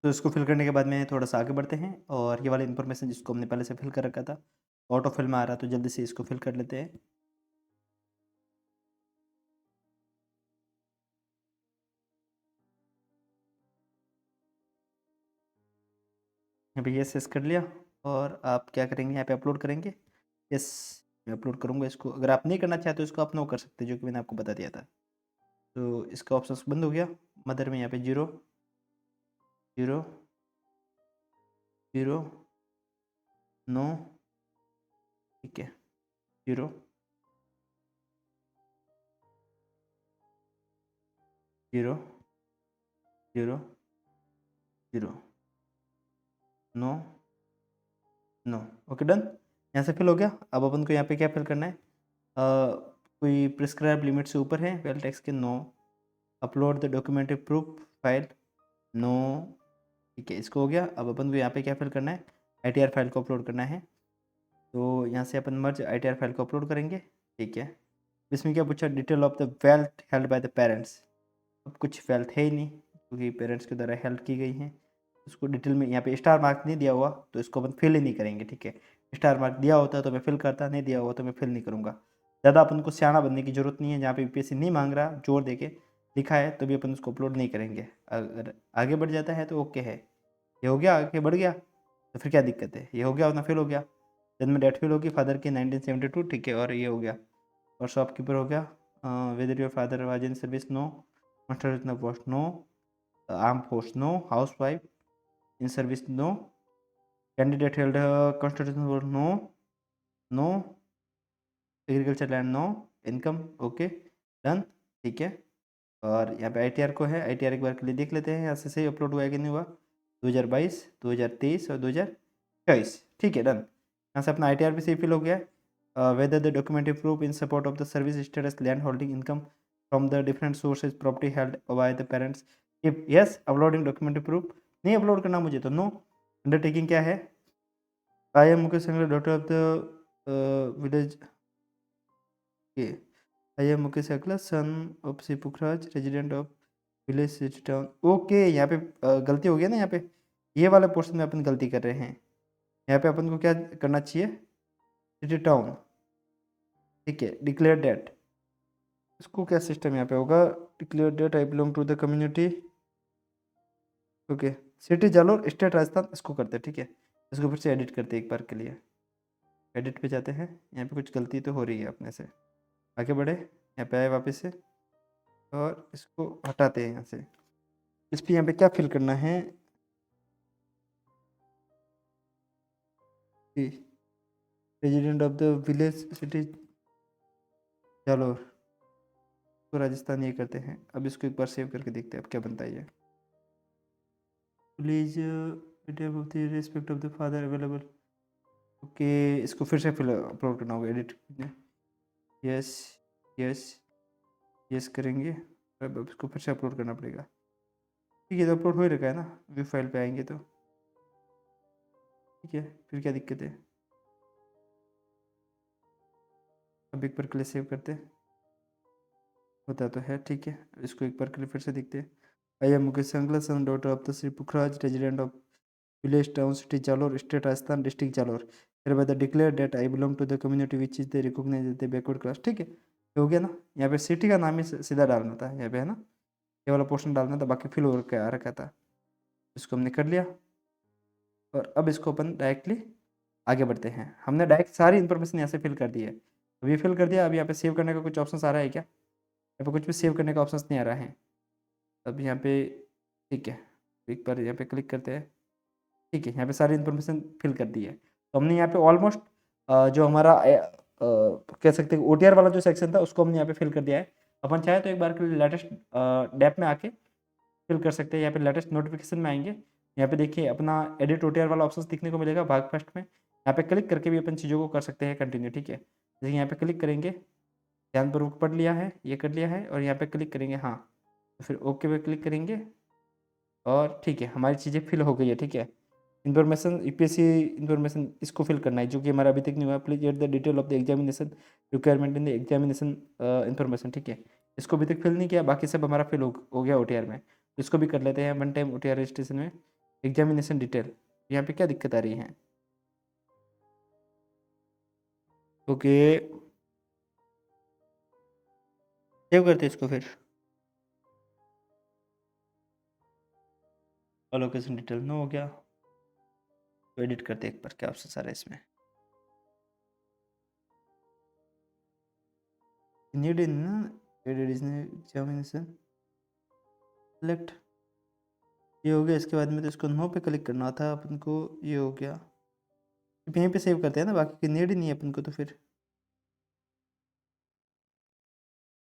तो इसको फिल करने के बाद में थोड़ा सा आगे बढ़ते हैं और ये वाला इन्फॉर्मेशन जिसको हमने पहले से फिल कर रखा था ऑटो फिल में आ रहा है, तो जल्दी से इसको फिल कर लेते हैं। अभी यस कर लिया और आप क्या करेंगे, यहाँ पे अपलोड करेंगे। यस, मैं अपलोड करूँगा इसको। अगर आप नहीं करना चाहते तो इसको आप नो कर सकते हैं, जो कि मैंने आपको बता दिया था। तो इसका ऑप्शन बंद हो गया। मदर में यहाँ पे 0 0 0 9, ठीक है, 0 0 0 0 9 9। ओके डन, यहाँ से फिल हो गया। अब अपन को यहाँ पे क्या फिल करना है, कोई प्रिस्क्राइब लिमिट से ऊपर है, वेल टेक्स्ट के no. Upload the documentary proof file, no, ठीक है, इसको हो गया। अब अपन को यहाँ पे क्या फिल करना है, ITR फाइल को अपलोड करना है। तो यहाँ से अपन मर्ज ITR फाइल को अपलोड करेंगे, ठीक है। इसमें क्या पूछा, detail of the wealth held by the parents. अब कुछ वेल्थ है ही नहीं क्योंकि पेरेंट्स के द्वारा हेल्ड की गई है। उसको डिटेल में यहाँ पे स्टार मार्क नहीं दिया हुआ तो इसको अपन फिल ही नहीं करेंगे, ठीक है। स्टार मार्क दिया होता तो मैं फिल करता, नहीं दिया हुआ तो मैं फिल नहीं करूँगा। ज़्यादा अपन को सियाना बनने की जरूरत नहीं है, जहाँ पे UPSC नहीं मांग रहा जोर दे के लिखा है तो भी अपन उसको अपलोड नहीं करेंगे। अगर आगे बढ़ जाता है तो ओके है। ये हो गया, आगे बढ़ गया तो फिर क्या दिक्कत है, ये हो गया अपना फिल हो गया। जन्म डेट फिल होगी, फादर की 1972, ठीक है, और ये हो गया। और शॉपकीपर हो गया, whether your father was in service, no. Master इतना post, no. Arm force, no. Housewife in service, no. Candidate held constitutional work, no no. Agriculture land, no. Income, okay done, ठीक है। और यहाँ पे ITR को है, ITR एक बार के लिए देख लेते हैं यहाँ से सही अपलोड हुआ है कि नहीं हुआ। 2022, 2023 और 2024, ठीक है डन। यहाँ से अपना ITR भी सही फिल हो गया है। Whether the documentary proof in support of the service status land holding income from the different sources property held by the parents, if yes uploading documentary proof. नहीं अपलोड करना मुझे तो नो। अंडरटेकिंग क्या है, I am Mukesh Sangla, daughter of the village, I am Mukesh अगला, son of Shri Pukhraj, resident of village city town. Okay, यहाँ पे गलती हो गई ना, यहाँ पे ये वाले पोर्शन में अपन गलती कर रहे हैं। यहाँ पे अपन को क्या करना चाहिए, सिटी टाउन, ठीक है। डिक्लेयर डेट, इसको क्या सिस्टम यहाँ पे होगा, declare that I belong to the community, okay. City Jalore, state Rajasthan, इसको करते हैं, ठीक है। इसको फिर से एडिट करते हैं एक बार के लिए। एडिट पे जाते हैं, यहाँ पे कुछ गलती तो हो रही है अपने से। आगे बढ़े, यहाँ पे आए वापस से और इसको हटाते हैं यहाँ से। इस पे यहाँ पे क्या फिल करना है, resident of the village city Jalore, तो राजस्थान ये करते हैं। अब इसको एक बार सेव करके देखते हैं अब क्या बनता है ये। Please respect of the father available, okay. इसको फिर से फिल अपलोड करना होगा, एडिट, यस यस यस करेंगे। अब इसको फिर से अपलोड करना पड़ेगा, ठीक है। तो अपलोड हो ही रखा है ना, व्यू फाइल पे आएंगे तो ठीक है, फिर क्या दिक्कत है। अब एक बार के लिए सेव करते हैं, होता तो है, ठीक है। इसको एक बार के लिए फिर से देखते हैं। I am Mukesh Sangla, son daughter of the Shri Pukhraj, resident of village town city Jalore, state Rajasthan, district Jalore. फिर बाद declare that I belong to the community which is the recognise the backward class, ठीक है। ये हो गया ना। यहाँ पे सिटी का नाम ही सीधा डालना था यहाँ पे, है ना, ये वाला पोर्शन डालना था, बाकी फिल हो आ रखा था। इसको हमने कर लिया और अब इसको अपन डायरेक्टली आगे बढ़ते हैं। हमने डायरेक्ट सारी इन्फॉर्मेशन यहाँ से फिल कर दी है। अब ये फिल कर दिया, अब यहाँ पे सेव करने का कुछ ऑप्शन आ रहा है क्या, यहाँ पे कुछ भी सेव करने का ऑप्शन नहीं आ रहा है। अब यहाँ पे ठीक है, एक बार यहाँ पे क्लिक करते हैं, ठीक है, यहाँ पे सारी इन्फॉर्मेशन फिल कर दी है। तो हमने यहाँ पे ऑलमोस्ट जो हमारा कह सकते हैं OTR वाला जो सेक्शन था उसको हमने यहाँ पे फिल कर दिया है। अपन चाहे तो एक बार के लिए लेटेस्ट डैप में आके फिल कर सकते हैं। यहाँ पे लेटेस्ट नोटिफिकेशन में आएंगे, यहाँ पे देखिए अपना एडिट OTR वाला ऑप्शन दिखने को मिलेगा भाग फर्स्ट में। यहाँ पे क्लिक करके भी अपन चीज़ों को कर सकते हैं कंटिन्यू। ठीक है, जैसे यहाँ पे क्लिक करेंगे, ध्यानपूर्वक पढ़ लिया है, ये कर लिया है, और यहाँ पे क्लिक करेंगे हाँ, तो फिर ओके पे क्लिक करेंगे और ठीक है हमारी चीज़ें फिल हो गई है। ठीक है, इन्फॉर्मेशन UPSC इन्फॉर्मेशन इसको फिल करना है जो कि हमारा अभी तक नहीं हुआ। Please at the detail of the examination requirement in the examination information. ठीक है, इसको अभी तक फिल नहीं किया, बाकी सब हमारा फिल हो गया OTR में। इसको भी कर लेते हैं वन टाइम OTR रजिस्ट्रेशन में। एग्जामिनेशन डिटेल, यहाँ पे क्या दिक्कत आ रही है? ओके, सेव करते हैं इसको फिर। अलोकेशन डिटेल नो हो गया, तो एडिट करते हैं एक बार, क्या ऑप्शन सारा इसमें नीड इन एग्जामिनेशन सेलेक्ट, ये हो गया। इसके बाद में तो इसको नो पे क्लिक करना था अपन को, ये हो गया। यहीं पे सेव करते हैं ना, बाकी की नीड ही नहीं है अपन को, तो फिर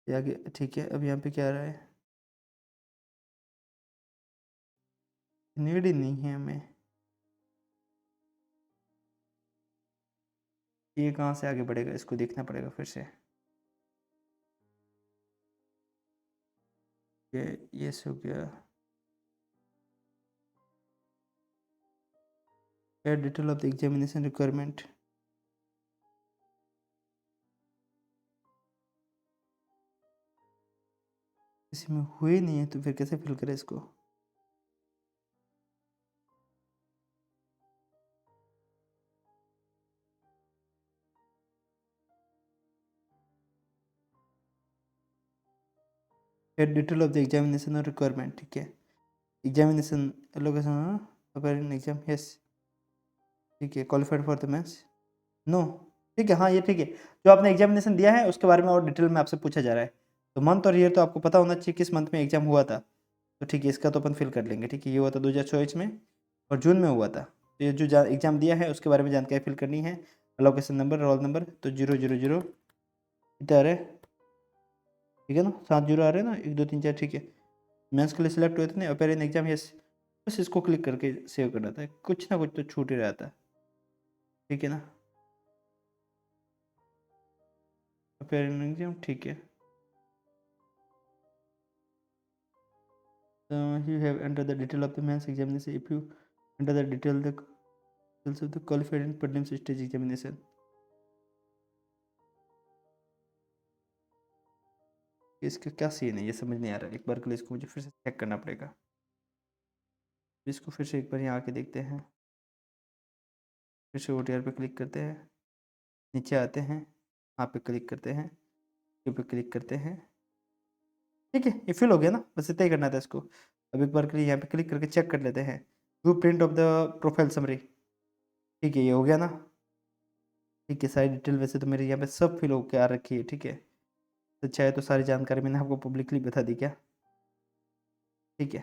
ये आगे ठीक है। अब यहाँ पे क्या आ रहा है, नीड ही नहीं है हमें, ये कहाँ से आगे बढ़ेगा इसको देखना पड़ेगा फिर से। ये से हो गया, add detail of the examination requirement, इसमें हुई नहीं है तो फिर कैसे फिल करें इसको? Add detail of the examination और रिक्वायरमेंट, ठीक है। Examination location appearing exam, yes ठीक है। Qualified for the mains, no ठीक है। हाँ ये ठीक है, जो आपने एग्जामिनेशन दिया है उसके बारे में और डिटेल में आपसे पूछा जा रहा है। तो मंथ और ईयर तो आपको पता होना चाहिए किस मंथ में एग्जाम हुआ था, तो ठीक है इसका तो अपन फिल कर लेंगे। ठीक है, ये हुआ था 2024 में और जून में हुआ था। तो ये जो एग्ज़ाम दिया है उसके बारे में जानकारी फिल करनी है। लोकेशन नंबर, रोल नंबर, तो 000 कितना आ रहा है, ठीक है ना, 7 जीरो आ रहे हैं ना, 1 2 3 4, ठीक है। मेंस के लिए सिलेक्ट हुए थे ना, अपेयर इन एग्जाम, यस। बस इसको क्लिक करके सेव करना था, कुछ ना कुछ तो छूट ही रहता है, ठीक है ना। अपेयर इन एग्जाम, ठीक है। You have entered the detail of the men's examination. If you enter the detail the details of the qualified in prelims stage examination. इसका क्या सीन है ये समझ नहीं आ रहा है, एक बार के लिए इसको मुझे फिर से चेक करना पड़ेगा। इसको फिर से एक बार यहाँ आके देखते हैं, फिर से OTR पे क्लिक करते हैं, नीचे आते हैं, यहाँ पे क्लिक करते हैं, ये पे क्लिक करते हैं, ठीक है। ये फिल हो गया ना, बस इतना ही करना था इसको। अब एक बार के लिए यहाँ पे क्लिक करके चेक कर लेते हैं, view print of the profile summary, ठीक है ये हो गया ना। ठीक है, सारी डिटेल वैसे तो मेरे यहाँ पे सब फिल होकर आ रखी है, ठीक है। तो चाहे तो सारी जानकारी मैंने आपको पब्लिकली बता दी क्या, ठीक है।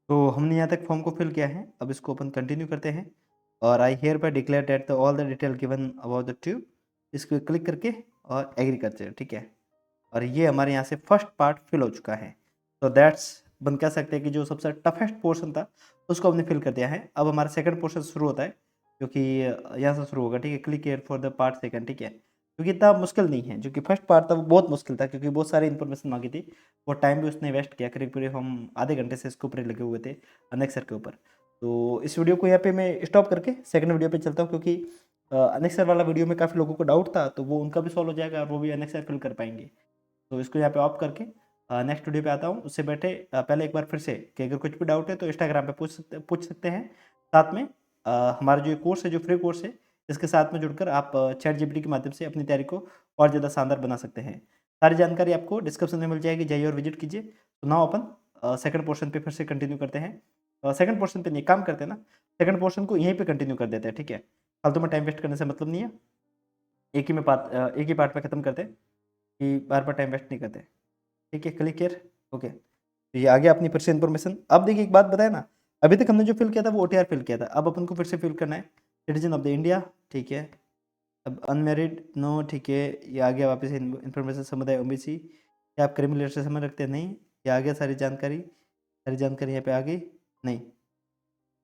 तो हमने यहाँ तक फॉर्म को फिल किया है, अब इसको अपन कंटिन्यू करते हैं। और I hear bye declare that all the detail given about the tube, इसको क्लिक करके और एग्रीकल्चर, ठीक है। और ये हमारे यहाँ से फर्स्ट पार्ट फिल हो चुका है। तो दैट्स बन कह सकते हैं कि जो सबसे टफेस्ट पोर्शन था उसको हमने फिल कर दिया है। अब हमारा सेकंड पोर्शन शुरू होता है, जो कि यहाँ से शुरू होगा, ठीक है। Click here for the part second, ठीक है। क्योंकि इतना मुश्किल नहीं है, जो कि फर्स्ट पार्ट था वो बहुत मुश्किल था, क्योंकि बहुत सारी इन्फॉर्मेशन मांगी थी। वो टाइम भी उसने वेस्ट किया, करीब करीब हम आधे घंटे से इसके ऊपर लगे हुए थे अनेक्सर के ऊपर। तो इस वीडियो को यहाँ पे मैं स्टॉप करके सेकंड वीडियो पे चलता हूँ, क्योंकि अनेक्सर वाला वीडियो में काफ़ी लोगों को डाउट था, तो वो उनका भी सॉल्व हो जाएगा और वो भी अनेक्सर फिल कर पाएंगे। तो इसको यहाँ पे ऑफ करके नेक्स्ट वीडियो पे आता हूँ। उससे बैठे पहले एक बार फिर से कि अगर कुछ भी डाउट है तो इंस्टाग्राम पे पूछ सकते हैं। साथ में हमारा जो ये कोर्स है, जो फ्री कोर्स है, इसके साथ में जुड़कर आप चैट जीपीटी के माध्यम से अपनी तैयारी को और ज़्यादा शानदार बना सकते हैं। सारी जानकारी आपको डिस्क्रिप्शन में मिल जाएगी, जाइए और विजिट कीजिए। तो नाउ अपन सेकंड पोर्शन पे फिर से कंटिन्यू करते हैं। सेकंड पोर्शन पे नहीं काम करते हैं ना, सेकंड पोर्शन को यहीं पे कंटिन्यू कर देते हैं, ठीक है। फालतू में टाइम वेस्ट करने से मतलब नहीं है, एक ही पार्ट में खत्म करते हैं कि बार बार टाइम वेस्ट नहीं करते, ठीक है। Click here, okay. तो ये आ गया अपनी फिर से इन्फॉर्मेशन। अब देखिए एक बात बताए ना, अभी तक हमने जो फिल किया था वो ओटीआर फिल किया था, अब अपन को फिर से फिल करना है सिटीजन ऑफ द इंडिया, ठीक है। अब अनमेरिड नो, ठीक है। ये आ गया वापस इन्फॉर्मेशन समुदाय ओबीसी, क्या आप क्रिमिनल से समझ रखते हैं? नहीं। ये आ गया सारी जानकारी यहाँ पे आ गई, नहीं।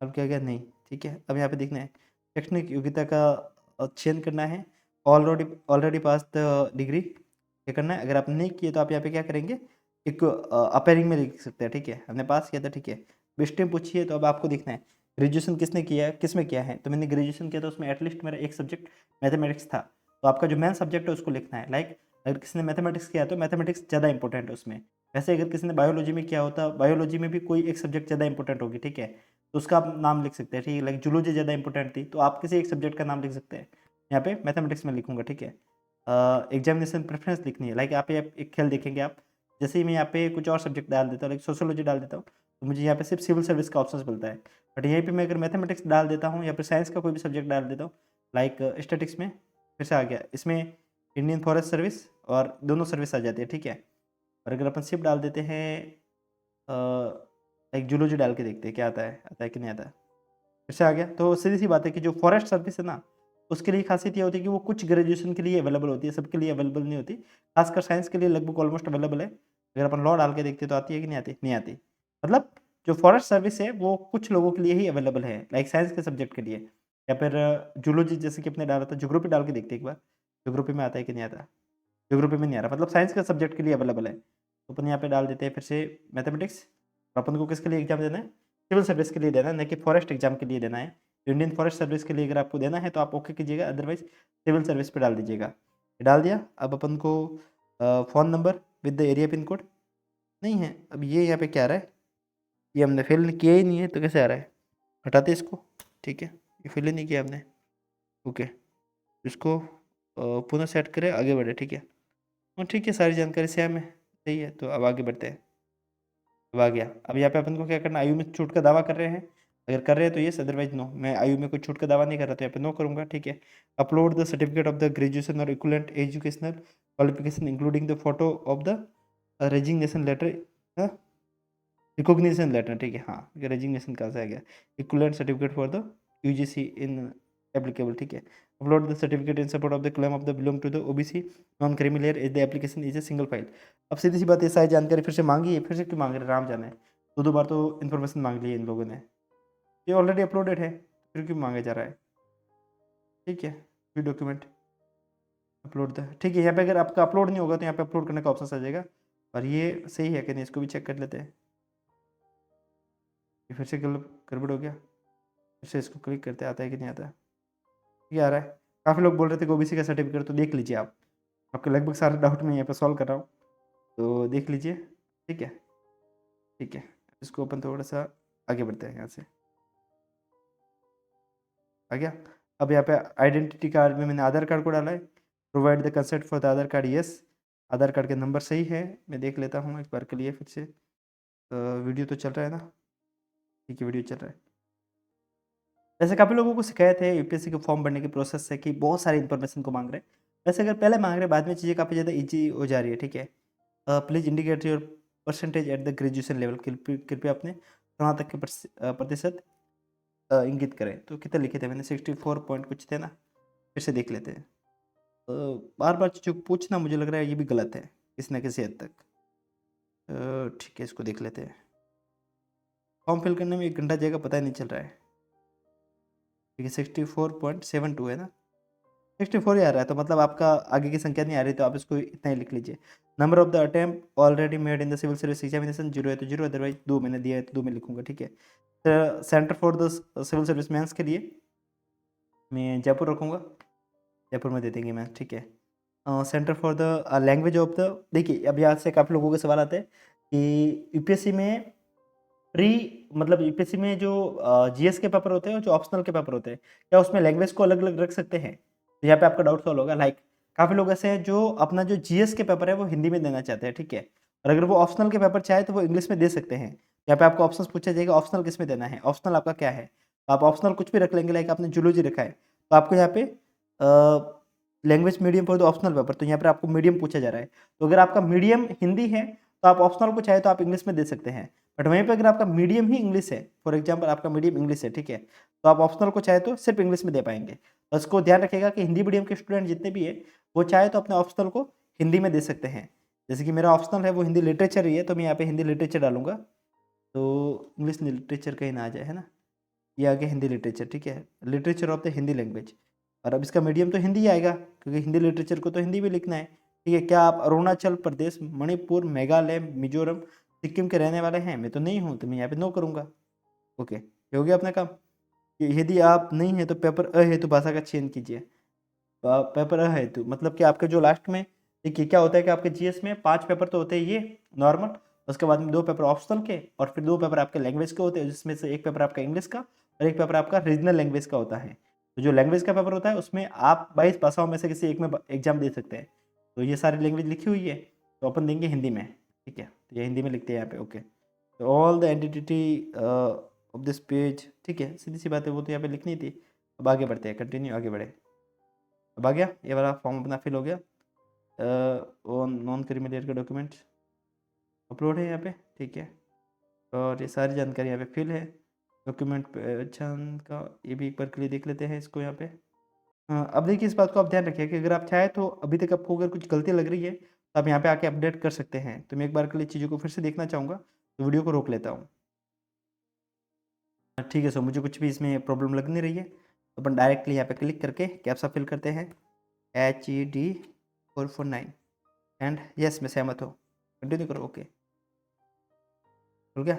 अब क्या गया? नहीं, ठीक है। अब यहाँ पे देखना है शैक्षणिक योग्यता का चयन करना है, already already pass the degree, क्या करना है? अगर आप नहीं किए तो आप यहाँ पे क्या करेंगे, एक अपेयरिंग में लिख सकते हैं, ठीक है। हमने पास किया था, ठीक है। स्ट्रीम पूछिए तो अब आपको देखना है ग्रेजुएशन किसने किया है, किस में किया है। तो मैंने ग्रेजुएशन किया था, उसमें एटलीस्ट मेरा एक सब्जेक्ट मैथमेटिक्स था, तो आपका जो मेन सब्जेक्ट है उसको लिखना है। लाइक अगर किसी ने मैथमेटिक्स किया तो मैथमेटिक्स ज़्यादा इंपॉर्टेंट है उसमें। वैसे अगर किसी ने बायोलॉजी में किया होता, बायोलॉजी में भी कोई एक सब्जेक्ट ज़्यादा इंपॉर्टेंट होगी, ठीक है, तो उसका आप नाम लिख सकते हैं, ठीक है। लाइक जूलॉजी ज़्यादा इंपॉर्टेंट थी तो आप किसी एक सब्जेक्ट का नाम लिख सकते हैं। यहाँ पे मैथमेटिक्स में लिखूंगा, ठीक है। एग्जामिनेशन प्रेफरेंस लिखनी है, लाइक यहाँ पे आप एक खेल देखेंगे आप, जैसे ही मैं यहाँ पे कुछ और सब्जेक्ट डाल देता हूँ, लाइक सोशियोलॉजी डाल देता हूँ, तो मुझे यहाँ पे सिर्फ सिविल सर्विस का ऑप्शन मिलता है। बट यहीं पे मैं अगर मैथमेटिक्स डाल देता हूँ या फिर साइंस का कोई भी सब्जेक्ट डाल देता हूँ, लाइक स्टैटिक्स में फिर से आ गया, इसमें इंडियन फॉरेस्ट सर्विस और दोनों सर्विस आ जाती है, ठीक है। और अगर अपन शिप डाल देते हैं, लाइक जूलॉजी डाल के देखते हैं क्या आता है कि नहीं आता। फिर से आ गया। तो सीधी सी बात है कि जो फॉरेस्ट सर्विस है ना, उसके लिए खासियत ये होती है कि वो कुछ ग्रेजुएशन के लिए अवेलेबल होती है, सबके लिए अवेलेबल नहीं होती। खासकर साइंस के लिए लगभग ऑलमोस्ट अवेलेबल है। अगर अपन लॉ डाल के देखते तो आती है कि नहीं आती? नहीं आती। मतलब जो फॉरेस्ट सर्विस है वो कुछ लोगों के लिए ही अवेलेबल है, लाइक साइंस के सब्जेक्ट के लिए। या फिर जूलॉजी जैसे कि अपने डाला था, ज्योग्राफी डाल के देखते एक बार, ज्योग्राफी में आता है कि नहीं आता। ज्योग्राफी में नहीं आ रहा, मतलब साइंस का सब्जेक्ट के लिए अवेलेबल है। तो अपन यहाँ पे डाल देते हैं फिर से मैथमेटिक्स। अपन को किसके लिए एग्जाम देना है? सिविल सर्विस के लिए देना है, न कि फॉरेस्ट एग्जाम के लिए देना है। इंडियन फॉरेस्ट सर्विस के लिए अगर आपको देना है तो आप ओके कीजिएगा, अदरवाइज सिविल सर्विस पे डाल दीजिएगा। ये डाल दिया। अब अपन को phone number with the area pin code नहीं है। अब ये यहाँ पे क्या आ रहा है, ये हमने फिल किया ही नहीं है तो कैसे आ रहा है? हटाते इसको, ठीक है। ये फिल ही नहीं किया हमने, ओके। इसको पुनः सेट करें, आगे बढ़े, ठीक है। और ठीक है, सारी जानकारी सेम है, सही है। तो अब आगे बढ़ते हैं। अब आ गया। अब यहाँ पे अपन को क्या करना, आयु में छूट का दावा कर रहे हैं, अगर कर रहे हैं तो यस, अदरवाइज नो। मैं आयु में कोई छूट का दावा नहीं कर रहा तो यहाँ पे नो करूँगा, ठीक है। Upload the certificate of the graduation or equivalent educational qualification including the photo of the resignation letter, recognition letter, ठीक है। हाँ, रेजिग्नेशन कहाँ से आ गया? Equivalent certificate for the UGC in applicable, ठीक है। Upload the certificate in support of the claim of the belong to the OBC non creamy layer is the application is a single file. अब सीधी सी बात है, सारी जानकारी फिर से मांगी है, फिर से क्यों मांग रहे? राम जाने, दो दो बार तो इन्फॉर्मेशन मांग ली है इन लोगों ने, ये ऑलरेडी अपलोडेड है, फिर क्यों मांगा जा रहा है? ठीक है, व्यू डॉक्यूमेंट अपलोड द, ठीक है। यहाँ पे अगर आपका अपलोड नहीं होगा तो यहाँ पे अपलोड करने का ऑप्शन आ जाएगा, और ये सही है कि नहीं इसको भी चेक कर लेते हैं। ये फिर से गड़बड़ हो गया, फिर से इसको क्लिक करते, आता है कि नहीं आता? ये आ रहा है। काफ़ी लोग बोल रहे थे कि ओबीसी का सर्टिफिकेट, तो देख लीजिए आप, आपके लगभग सारे डाउट मैं यहाँ पे सॉल्व कर रहा हूँ, तो देख लीजिए, ठीक है। ठीक है, इसको अपन थोड़ा सा आगे बढ़ते हैं यहाँ से। आ गया। अब यहाँ पे आइडेंटिटी कार्ड में मैंने आधार कार्ड को डाला है, provide the consent for the Aadhaar card, yes. Aadhaar card के नंबर सही है, मैं देख लेता हूँ एक बार के लिए फिर से। वीडियो तो चल रहा है ना? ठीक है, वीडियो चल रहा है। वैसे काफ़ी लोगों को शिकायत है यूपीएससी के फॉर्म भरने की प्रोसेस से कि बहुत सारी इन्फॉर्मेशन को मांग रहे हैं। वैसे अगर पहले मांग रहे हैं, बाद में चीज़ें काफ़ी ज़्यादा ईजी हो जा रही है, ठीक है। Please indicate your percentage at the graduation level, कृपया अपने स्नातक के प्रतिशत इंगित करें। तो कितने लिखे थे मैंने? 64 पॉइंट कुछ थे ना, फिर से देख लेते हैं। बार बार जो पूछना मुझे लग रहा है ये भी गलत है किसी न किसी हद तक। ठीक है, इसको देख लेते हैं। फॉर्म फिल करने में 1 घंटा जाएगा, पता ही नहीं चल रहा है। ठीक है, 64.72 है ना, 64 ही आ रहा है, तो मतलब आपका आगे की संख्या नहीं आ रही, तो आप इसको इतना ही लिख लीजिए। Number of the attempt already made in the civil service examination 0 है तो 0, अदरवाइज 2 मैंने दिया है तो 2 में लिखूंगा, ठीक है। Centre for the civil service mains के लिए मैं जयपुर रखूँगा, जयपुर में दे देंगे मैं, ठीक है। Centre for the language of the, देखिए अब यहाँ से काफ़ी लोगों के सवाल आते हैं कि यूपीएससी में मतलब यूपीएससी में जो जीएस के पेपर होते हैं और जो ऑप्शनल के पेपर होते हैं, क्या उसमें लैंग्वेज को अलग अलग रख सकते हैं? तो यहाँ पे आपका डाउट सॉल्व होगा। लाइक काफ़ी लोग ऐसे हैं जो अपना जो जीएस के पेपर है वो हिंदी में देना चाहते हैं, ठीक है। और अगर वो ऑप्शनल के पेपर चाहे तो वो इंग्लिश में दे सकते हैं। यहाँ पे आपको ऑप्शन पूछा जाएगा ऑप्शनल किस में देना है, ऑप्शनल आपका क्या है। तो आप ऑप्शनल कुछ भी रख लेंगे, लाइक आपने जूलॉजी रखा है तो आपको यहाँ पे language medium for the optional paper, तो यहाँ पर आपको मीडियम पूछा जा रहा है। तो अगर आपका मीडियम हिंदी है तो आप ऑप्शनल को चाहे तो आप इंग्लिश में दे सकते हैं, बट वहीं पर अगर आपका मीडियम ही इंग्लिश है, फॉर एग्जाम्पल आपका मीडियम इंग्लिश है, ठीक है, तो आप ऑप्शनल को चाहे तो सिर्फ इंग्लिश में दे पाएंगे। तो इसको ध्यान रखिएगा कि हिंदी मीडियम के स्टूडेंट जितने भी है वो चाहे तो अपने ऑप्शनल को हिंदी में दे सकते हैं। जैसे कि मेरा ऑप्शनल है वो हिंदी लिटरेचर ही है, तो मैं यहाँ पे हिंदी लिटरेचर डालूंगा, तो इंग्लिश लिटरेचर कहीं ना आ जाए, है ना, ये आ गया हिंदी लिटरेचर, ठीक है, literature of the Hindi language. और अब इसका मीडियम तो हिंदी ही आएगा, क्योंकि हिंदी लिटरेचर को तो हिंदी में लिखना है, ठीक है। क्या आप अरुणाचल प्रदेश, मणिपुर, मेघालय, मिजोरम, सिक्किम के रहने वाले हैं? मैं तो नहीं हूँ, तो मैं यहाँ पे नो करूँगा। ओके, ये हो गया अपना काम। यदि आप नहीं है तो पेपर अ हेतु भाषा का चयन कीजिए। पेपर अ हेतु मतलब कि आपके जो लास्ट में, देखिए क्या होता है कि आपके जीएस में 5 पेपर तो होते हैं ये नॉर्मल, उसके बाद में 2 पेपर ऑप्शनल के, और फिर 2 पेपर आपके लैंग्वेज के होते हैं, जिसमें से एक पेपर आपका इंग्लिश का और एक पेपर आपका रीजनल लैंग्वेज का होता है। तो जो लैंग्वेज का पेपर होता है उसमें आप 22 भाषाओं में से किसी एक में एग्जाम दे सकते हैं। तो ये सारी लैंग्वेज लिखी हुई है, तो अपन देंगे हिंदी में, ठीक है, तो ये हिंदी में लिखते हैं यहाँ पे। ओके, तो all the entity of this page, ठीक है, सीधी सी बात है, वो तो यहाँ पे लिखनी थी। अब आगे बढ़ते हैं, कंटिन्यू, आगे बढ़े। अब आ गया ये वाला फॉर्म अपना फिल हो गया। वो नॉन क्रिमिनल का डॉक्यूमेंट अपलोड है यहाँ पे, ठीक है, और ये सारी जानकारी यहाँ पे फिल है। डॉक्यूमेंट पहचान का ये भी एक बार के लिए देख लेते हैं इसको यहाँ पे। अब देखिए इस बात को आप ध्यान रखिए कि अगर आप चाहें तो अभी तक आपको अगर कुछ गलती लग रही है तो आप यहाँ पे आके अपडेट कर सकते हैं। तो मैं एक बार के लिए चीज़ों को फिर से देखना चाहूँगा, तो वीडियो को रोक लेता हूँ। ठीक है, सो मुझे कुछ भी इसमें प्रॉब्लम लग नहीं रही है, तो अपन डायरेक्टली यहाँ पे क्लिक करके कैप्सा फिल करते हैं, HED449 एंड यस मैं सहमत हूँ, कंटिन्यू करो। ओके, हो गया।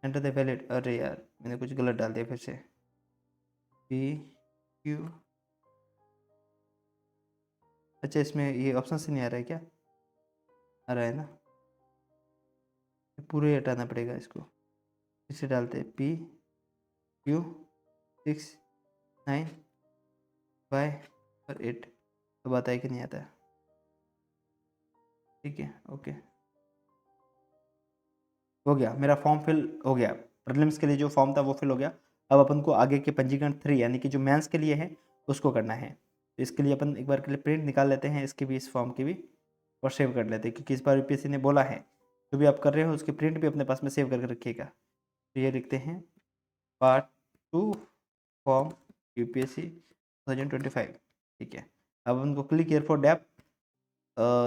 एंटर द वैलिड, अरे यार मैंने कुछ गलत डाल दिया फिर से, PQ, अच्छा इसमें ये ऑप्शन से नहीं आ रहा है क्या? आ रहा है ना, पूरे हटाना पड़ेगा इसको, फिर से डालते हैं PQ695 और 8, अब आता है कि नहीं आता? ठीक है, ओके, हो गया, मेरा फॉर्म फिल हो गया। प्रीलिम्स के लिए जो फॉर्म था वो फिल हो गया। अब अपन को आगे के पंजीकरण 3 यानी कि जो मेंस के लिए है उसको करना है। तो इसके लिए अपन एक बार के लिए प्रिंट निकाल लेते हैं इसके भी, इस फॉर्म की भी, और सेव कर लेते हैं, क्योंकि इस बार यूपीएससी ने बोला है जो भी आप कर रहे हो उसकी प्रिंट भी अपने पास में सेव करके रखिएगा। तो ये लिखते हैं पार्ट 2 फॉर्म यूपीएससी 2025, ठीक है। अब उनको क्लिक हियर फॉर डैप,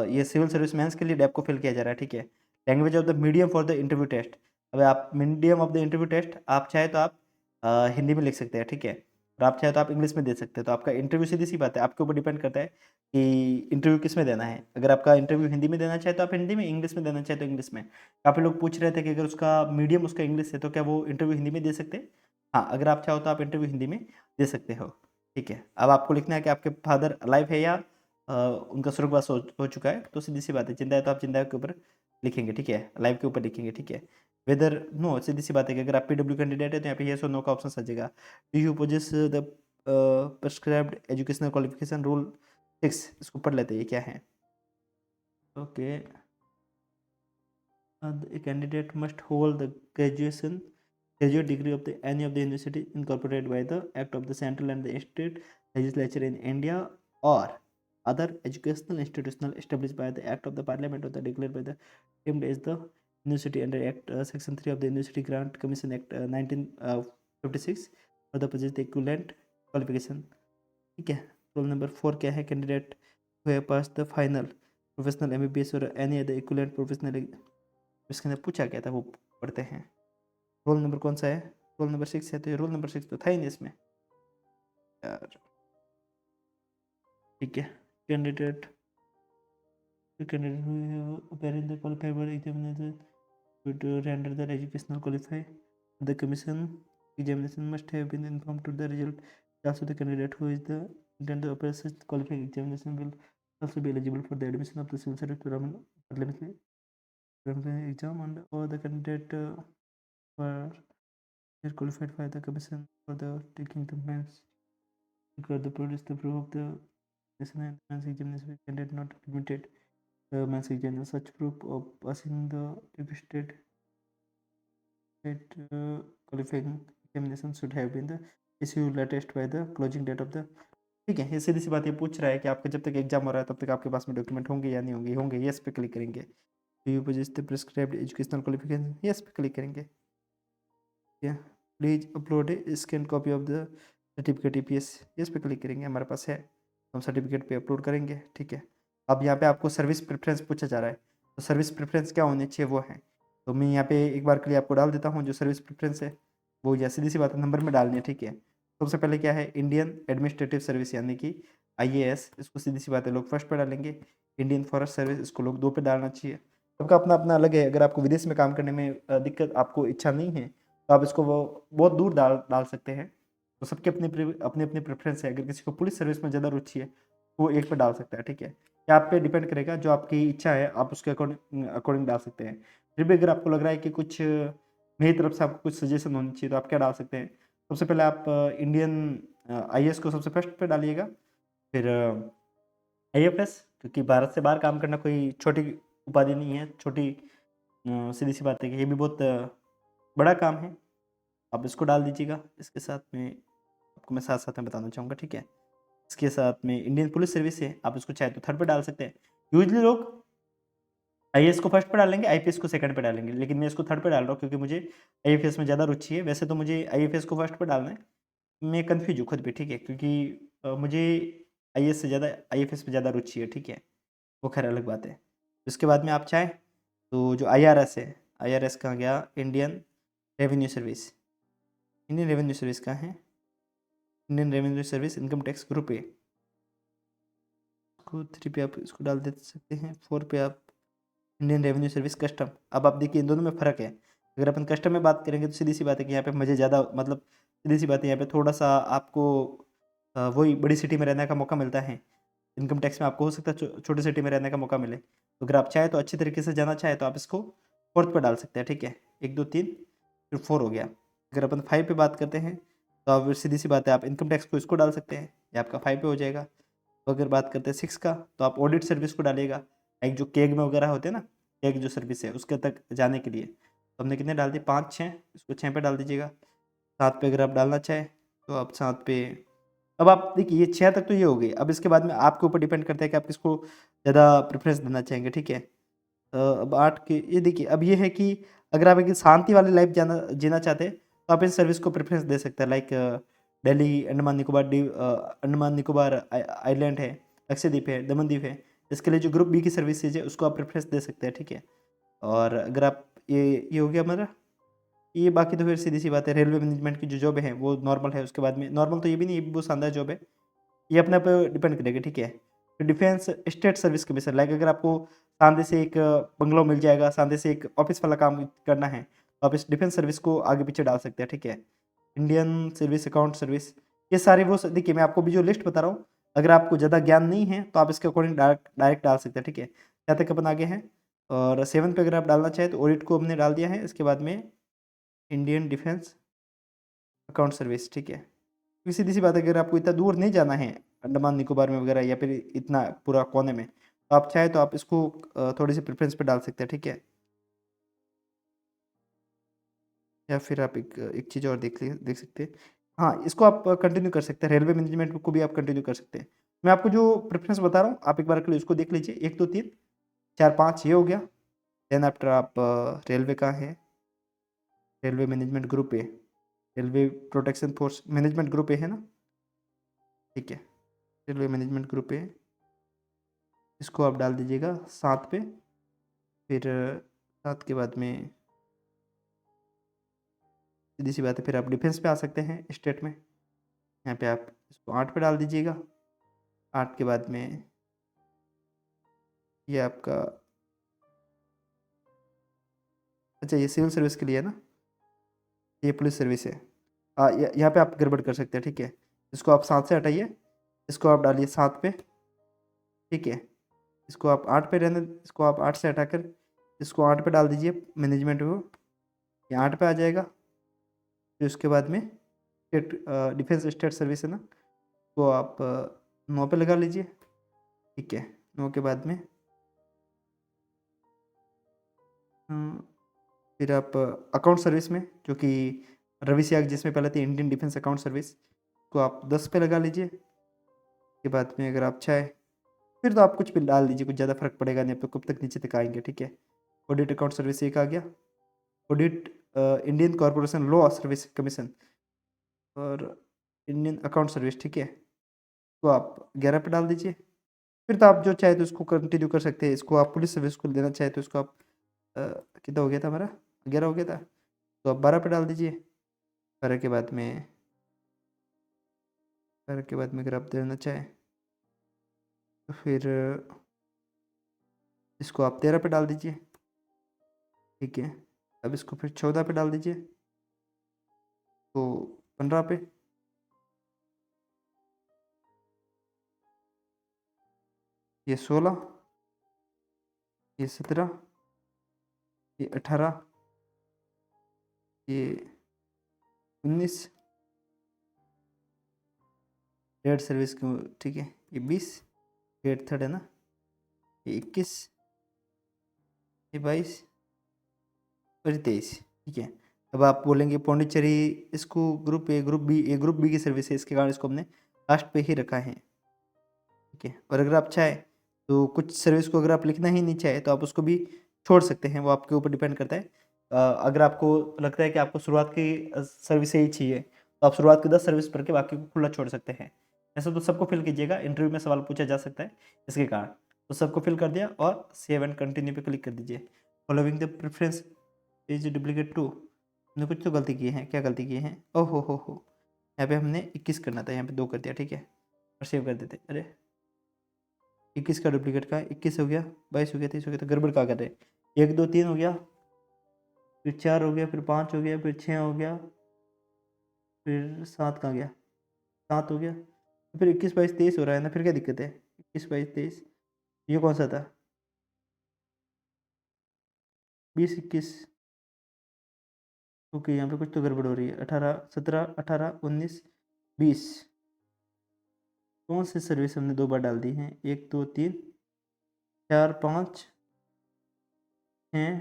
ये सिविल सर्विस मेंस के लिए डैप को फिल किया जा रहा है, ठीक है। Language of the medium for the interview test, अब आप medium of the interview test आप चाहे तो आप हिंदी में लिख सकते हैं, ठीक है, और आप चाहे तो आप इंग्लिश में दे सकते हैं। तो आपका इंटरव्यू सीधी सी बात है, आपके ऊपर डिपेंड करता है कि इंटरव्यू किस में देना है। अगर आपका इंटरव्यू हिंदी में देना चाहे तो आप हिंदी में, इंग्लिश में देना चाहे तो इंग्लिश में। काफ़ी लोग पूछ रहे थे कि अगर उसका मीडियम उसका इंग्लिश है तो क्या वो इंटरव्यू हिंदी में दे सकते हैं? हाँ, अगर आप चाहो तो आप इंटरव्यू हिंदी में दे सकते हो, ठीक है। अब आपको लिखना है कि आपके फादर अलाइव है या उनका स्वर्गवास हो चुका है। तो सीधी सी बात है, जिंदा है तो आप जिंदा के ऊपर लिखेंगे, ठीक है, लाइव के ऊपर लिखेंगे, ठीक है। वेदर नो, सीधी सी बात है कि अगर आप पीडब्ल्यू कैंडिडेट है तो यहाँ पे येस और नो का ऑप्शन आ जाएगा। Do you possess the prescribed educational qualification rule 6, इसको पढ़ लेते हैं ये क्या है। Okay, a candidate must hold the graduate degree of any of the university incorporated by the act of the central and the state legislature in India, or other educational institutional established by the act of the parliament or the declared by the deemed as the university under act section 3 of the University Grant Commission Act 1956 for the possess the equivalent qualification, ठीक है। Roll number 4 क्या है? Candidate who have passed the final professional MBBS और any other equivalent professional, इसके अंदर पूछा गया था वो पढ़ते हैं। रोल नंबर कौन सा है? रोल नंबर 6 है, तो ये रोल नंबर 6 तो था ही नहीं इसमें यार, ठीक है। Candidate appearing the qualified for examination to render their educational qualify, the commission examination must have been informed to the result. Also the candidate who is the intended to appear such qualifying examination will also be eligible for the admission of the civil service parliamentary exam, and or the candidate were qualified by the commission for the taking the mains because the produce the proof of the national and mains examination candidate not admitted the mains examination. Such proof of passing the requested qualifying examination should have been the issued latest by the closing date of the, ठीक है। ये सीधी सी बात ये पूछ रहा है कि आपका जब तक एग्जाम हो रहा है तब तक आपके पास में डॉक्यूमेंट होंगे या नहीं होंगे? होंगे, यस पे क्लिक करेंगे। Do you possess the prescribed educational qualification, yes पे क्लिक करेंगे। या please upload A scan copy of the certificate EPS, yes पे क्लिक करेंगे। हमारे पास है तो हम सर्टिफिकेट पे अपलोड करेंगे, ठीक है। अब यहाँ पे आपको सर्विस प्रेफरेंस पूछा जा रहा है, तो सर्विस प्रेफरेंस क्या होनी चाहिए वो है, तो मैं यहाँ पे एक बार के लिए आपको डाल देता हूँ जो सर्विस प्रेफरेंस है वो, या सीधी सी बात है नंबर में डालनी है, ठीक है। सबसे पहले क्या है, इंडियन एडमिनिस्ट्रेटिव सर्विस यानी कि आईएएस, इसको सीधी सी बात है लोग फर्स्ट पे डालेंगे। इंडियन फॉरेस्ट सर्विस इसको लोग 2 पे डालना चाहिए। सबका अपना अपना अलग है। अगर आपको विदेश में काम करने में दिक्कत, आपको इच्छा नहीं है, तो आप इसको वो बहुत दूर डाल डाल सकते हैं। तो सबके अपनी अपनी प्रेफरेंस है। अगर किसी को पुलिस सर्विस में ज़्यादा रुचि है तो वो 1 पे डाल सकता है, ठीक है। या आप पे डिपेंड करेगा, जो आपकी इच्छा है आप उसके अकॉर्डिंग अकॉर्डिंग डाल सकते हैं। फिर भी अगर आपको लग रहा है कि कुछ मेरी तरफ से आपको कुछ सजेशन होनी चाहिए तो आप क्या डाल सकते हैं। सबसे पहले आप इंडियन आईएएस को सबसे फर्स्ट पे डालिएगा, फिर आईएफएस, क्योंकि भारत से बाहर काम करना कोई छोटी उपाधि नहीं है, छोटी सीधी सी बात है कि ये भी बहुत बड़ा काम है। आप इसको डाल दीजिएगा। इसके साथ में आपको मैं साथ साथ में बताना चाहूँगा, ठीक है। इसके साथ में इंडियन पुलिस सर्विस है, आप इसको चाहे तो 3rd पे डाल सकते हैं। यूजली लोग आईएएस को फर्स्ट पे डालेंगे, आईपीएस को सेकंड पे डालेंगे, लेकिन मैं इसको 3rd पे डाल रहा हूँ क्योंकि मुझे आईएफएस में ज़्यादा रुचि है। वैसे तो मुझे आईएफएस को फर्स्ट पे डालना है, मैं कन्फ्यूज हूँ खुद भी, ठीक है, क्योंकि मुझे आईएएस से ज़्यादा आईएफएस में ज़्यादा रुचि है, ठीक है। वो खैर अलग बात है। उसके बाद में आप चाहें तो जो आईआरएस है, आईआरएस कहाँ गया, Indian revenue service, Indian revenue service कहाँ है, Indian revenue service income tax group A, को 3 पे आप इसको डाल दे सकते हैं। 4 पे आप इंडियन रेवेन्यू सर्विस कस्टम। अब आप देखिए इन दोनों में फ़र्क है। अगर अपन कस्टम में बात करेंगे तो सीधी सी बात है कि यहाँ पे मज़े ज़्यादा, मतलब सीधी सी बात है, यहाँ पे थोड़ा सा आपको वही बड़ी सिटी में रहने का मौका मिलता है। इनकम टैक्स में आपको हो सकता है छोटी सिटी में रहने का मौका मिले। तो अगर आप चाहें तो अच्छी तरीके से जाना चाहें तो आप इसको 4th पे डाल सकते हैं, ठीक है। 1 2 3 फिर 4 हो गया। अगर अपन 5 पे बात करते हैं तो आप सीधी सी बात है, आप इनकम टैक्स को इसको डाल सकते हैं, ये आपका 5 पे हो जाएगा। तो अगर बात करते हैं 6 का, तो आप ऑडिट सर्विस को डालिएगा। एक जो केग में वगैरह होते हैं ना, केग जो सर्विस है उसके तक जाने के लिए। तो हमने कितने डाल दिए, 5 6, इसको 6 पे डाल दीजिएगा। 7 पे अगर आप डालना चाहें तो आप 7 पे, अब आप देखिए ये 6 तक तो ये हो गई। अब इसके बाद में आपके ऊपर डिपेंड करता है कि आप किसको ज़्यादा प्रेफरेंस देना चाहेंगे, ठीक है। अब 8 के ये देखिए, अब ये है कि अगर आप एक शांति वाली लाइफ जीना चाहते हैं तो आप इस सर्विस को प्रेफरेंस दे सकते हैं। लाइक दिल्ली, अंडमान निकोबार आइलैंड है, लक्षद्वीप है, दमन द्वीप है, इसके लिए जो ग्रुप बी की सर्विसेज है उसको आप प्रेफरेंस दे सकते हैं, ठीक है। और अगर आप ये हो गया हमारा, ये बाकी तो फिर सीधी सी बात है, रेलवे मैनेजमेंट की जो जॉब है वो नॉर्मल है। उसके बाद में नॉर्मल तो ये भी नहीं, ये भी बहुत शानदार जॉब है, ये अपने पर डिपेंड करेगा, ठीक है। फिर defence state service commission, like अगर आपको शानदार से एक बंगलो मिल जाएगा, शानदार से एक ऑफिस वाला काम करना है तो आप इस डिफेंस सर्विस को आगे पीछे डाल सकते हैं, ठीक है। इंडियन सर्विस, अकाउंट सर्विस, ये सारी वो देखिए मैं आपको भी जो लिस्ट बता रहा हूँ, अगर आपको ज़्यादा ज्ञान नहीं है तो आप इसके अकॉर्डिंग डायरेक्ट डाल सकते हैं, ठीक है। यहाँ तक अपन आगे हैं। और 7 पे अगर आप डालना चाहें तो ऑडिट को हमने डाल दिया है। इसके बाद में इंडियन डिफेंस अकाउंट सर्विस, ठीक है। क्योंकि सीधी सी बात है, अगर आपको इतना दूर नहीं जाना है अंडमान निकोबार में वगैरह, या फिर इतना पूरा कोने में, तो आप चाहे तो आप इसको थोड़ी सी प्रेफरेंस पे डाल सकते हैं, ठीक है। या फिर आप एक चीज़ और देख सकते हैं। हाँ, इसको आप कंटिन्यू कर सकते हैं, रेलवे मैनेजमेंट को भी आप कंटिन्यू कर सकते हैं। मैं आपको जो प्रेफरेंस बता रहा हूँ आप एक बार के लिए उसको देख लीजिए। 1 2 3 4 5 ये हो गया। देन आफ्टर आप रेलवे कहाँ है, railway management group A, railway protection force management group A है ना, ठीक है। रेलवे मैनेजमेंट ग्रुप ए, इसको आप डाल दीजिएगा 7 पे। फिर 7 के बाद में सीधी सी बात है, फिर आप डिफेंस पे आ सकते हैं स्टेट में। यहाँ पे आप इसको 8 पे डाल दीजिएगा। 8 के बाद में ये आपका, अच्छा ये सिविल सर्विस के लिए है ना, ये पुलिस सर्विस है। यहाँ पे आप गड़बड़ कर सकते हैं, ठीक है। इसको आप 7 से हटाइए, इसको आप डालिए 7 पे, ठीक है। इसको आप 8 पे रहने, इसको आप 8 से हटाकर इसको 8 पे डाल दीजिए मैनेजमेंट को, ये 8 पे आ जाएगा। फिर उसके बाद में स्टेट डिफेंस स्टेट सर्विस है ना, वो आप 9 पे लगा लीजिए, ठीक है। 9 के बाद में फिर आप अकाउंट सर्विस में, जो कि रवि सियाग जिसमें पहले थी इंडियन डिफेंस अकाउंट सर्विस, को आप 10 पे लगा लीजिए। के बाद में अगर आप चाहे फिर तो आप कुछ भी डाल दीजिए, कुछ ज़्यादा फर्क पड़ेगा नहीं, आप तो कब तक नीचे तक आएंगे, ठीक है। ऑडिट अकाउंट सर्विस एक आ गया, audit Indian corporation law service commission और इंडियन अकाउंट सर्विस, ठीक है, तो आप 11 पे डाल दीजिए। फिर तो आप जो चाहे तो उसको कंटिन्यू कर सकते हैं, इसको आप पुलिस सर्विस को देना चाहे तो इसको आप कितना हो गया था हमारा, 11 हो गया था, तो आप 12 पे डाल दीजिए। 12 के बाद में 12 के बाद में अगर आप देना चाहें तो फिर इसको आप 13 पे डाल दीजिए, ठीक है। अब इसको फिर 14 पे डाल दीजिए, तो 15 पे, ये 16, ये 17, ये 18, ये 19 डेट सर्विस को, ठीक है, ये 20 डेट थर्ड है ना, ये 21, ये 22 और ये 23, ठीक है। अब आप बोलेंगे पौंडीचेरी इसको group A group B, A group B की सर्विस है, इसके कारण इसको हमने लास्ट पे ही रखा है, ठीक है। और अगर आप चाहे तो कुछ सर्विस को अगर आप लिखना ही नहीं चाहे तो आप उसको भी छोड़ सकते हैं, वो आपके ऊपर डिपेंड करता है। अगर आपको लगता है कि आपको शुरुआत की सर्विस ही चाहिए तो आप शुरुआत की 10 सर्विस भर के बाकी को खुला छोड़ सकते हैं। ऐसा तो सबको फिल कीजिएगा, इंटरव्यू में सवाल पूछा जा सकता है इसके कारण। तो सबको फिल कर दिया और सेव एंड कंटिन्यू पे क्लिक कर दीजिए। Following the preference is duplicate to, हमने कुछ तो गलती की है, क्या गलती की है, ओहो हो, यहाँ पे हमने 21 करना था, यहाँ पे 2 कर दिया, ठीक है, और सेव कर देते। अरे 21 का डुप्लीकेट का 21 हो गया, 22 हो गया, 23 हो गया, तो गड़बड़ का कर रहे, 1 2 3 हो गया, फिर 4 हो गया, फिर 5 हो गया, फिर 6 हो गया, फिर 7 कहाँ गया, 7 हो गया, फिर 21 22 23 हो रहा है ना, फिर क्या दिक्कत है, 21 22 23, ये कौन सा था, 20 21, ओके, यहाँ पे कुछ तो गड़बड़ हो रही है, 18 17 18 19 20, कौन सी सर्विस हमने 2 बार डाल दी हैं, 1 2 3 4 5 6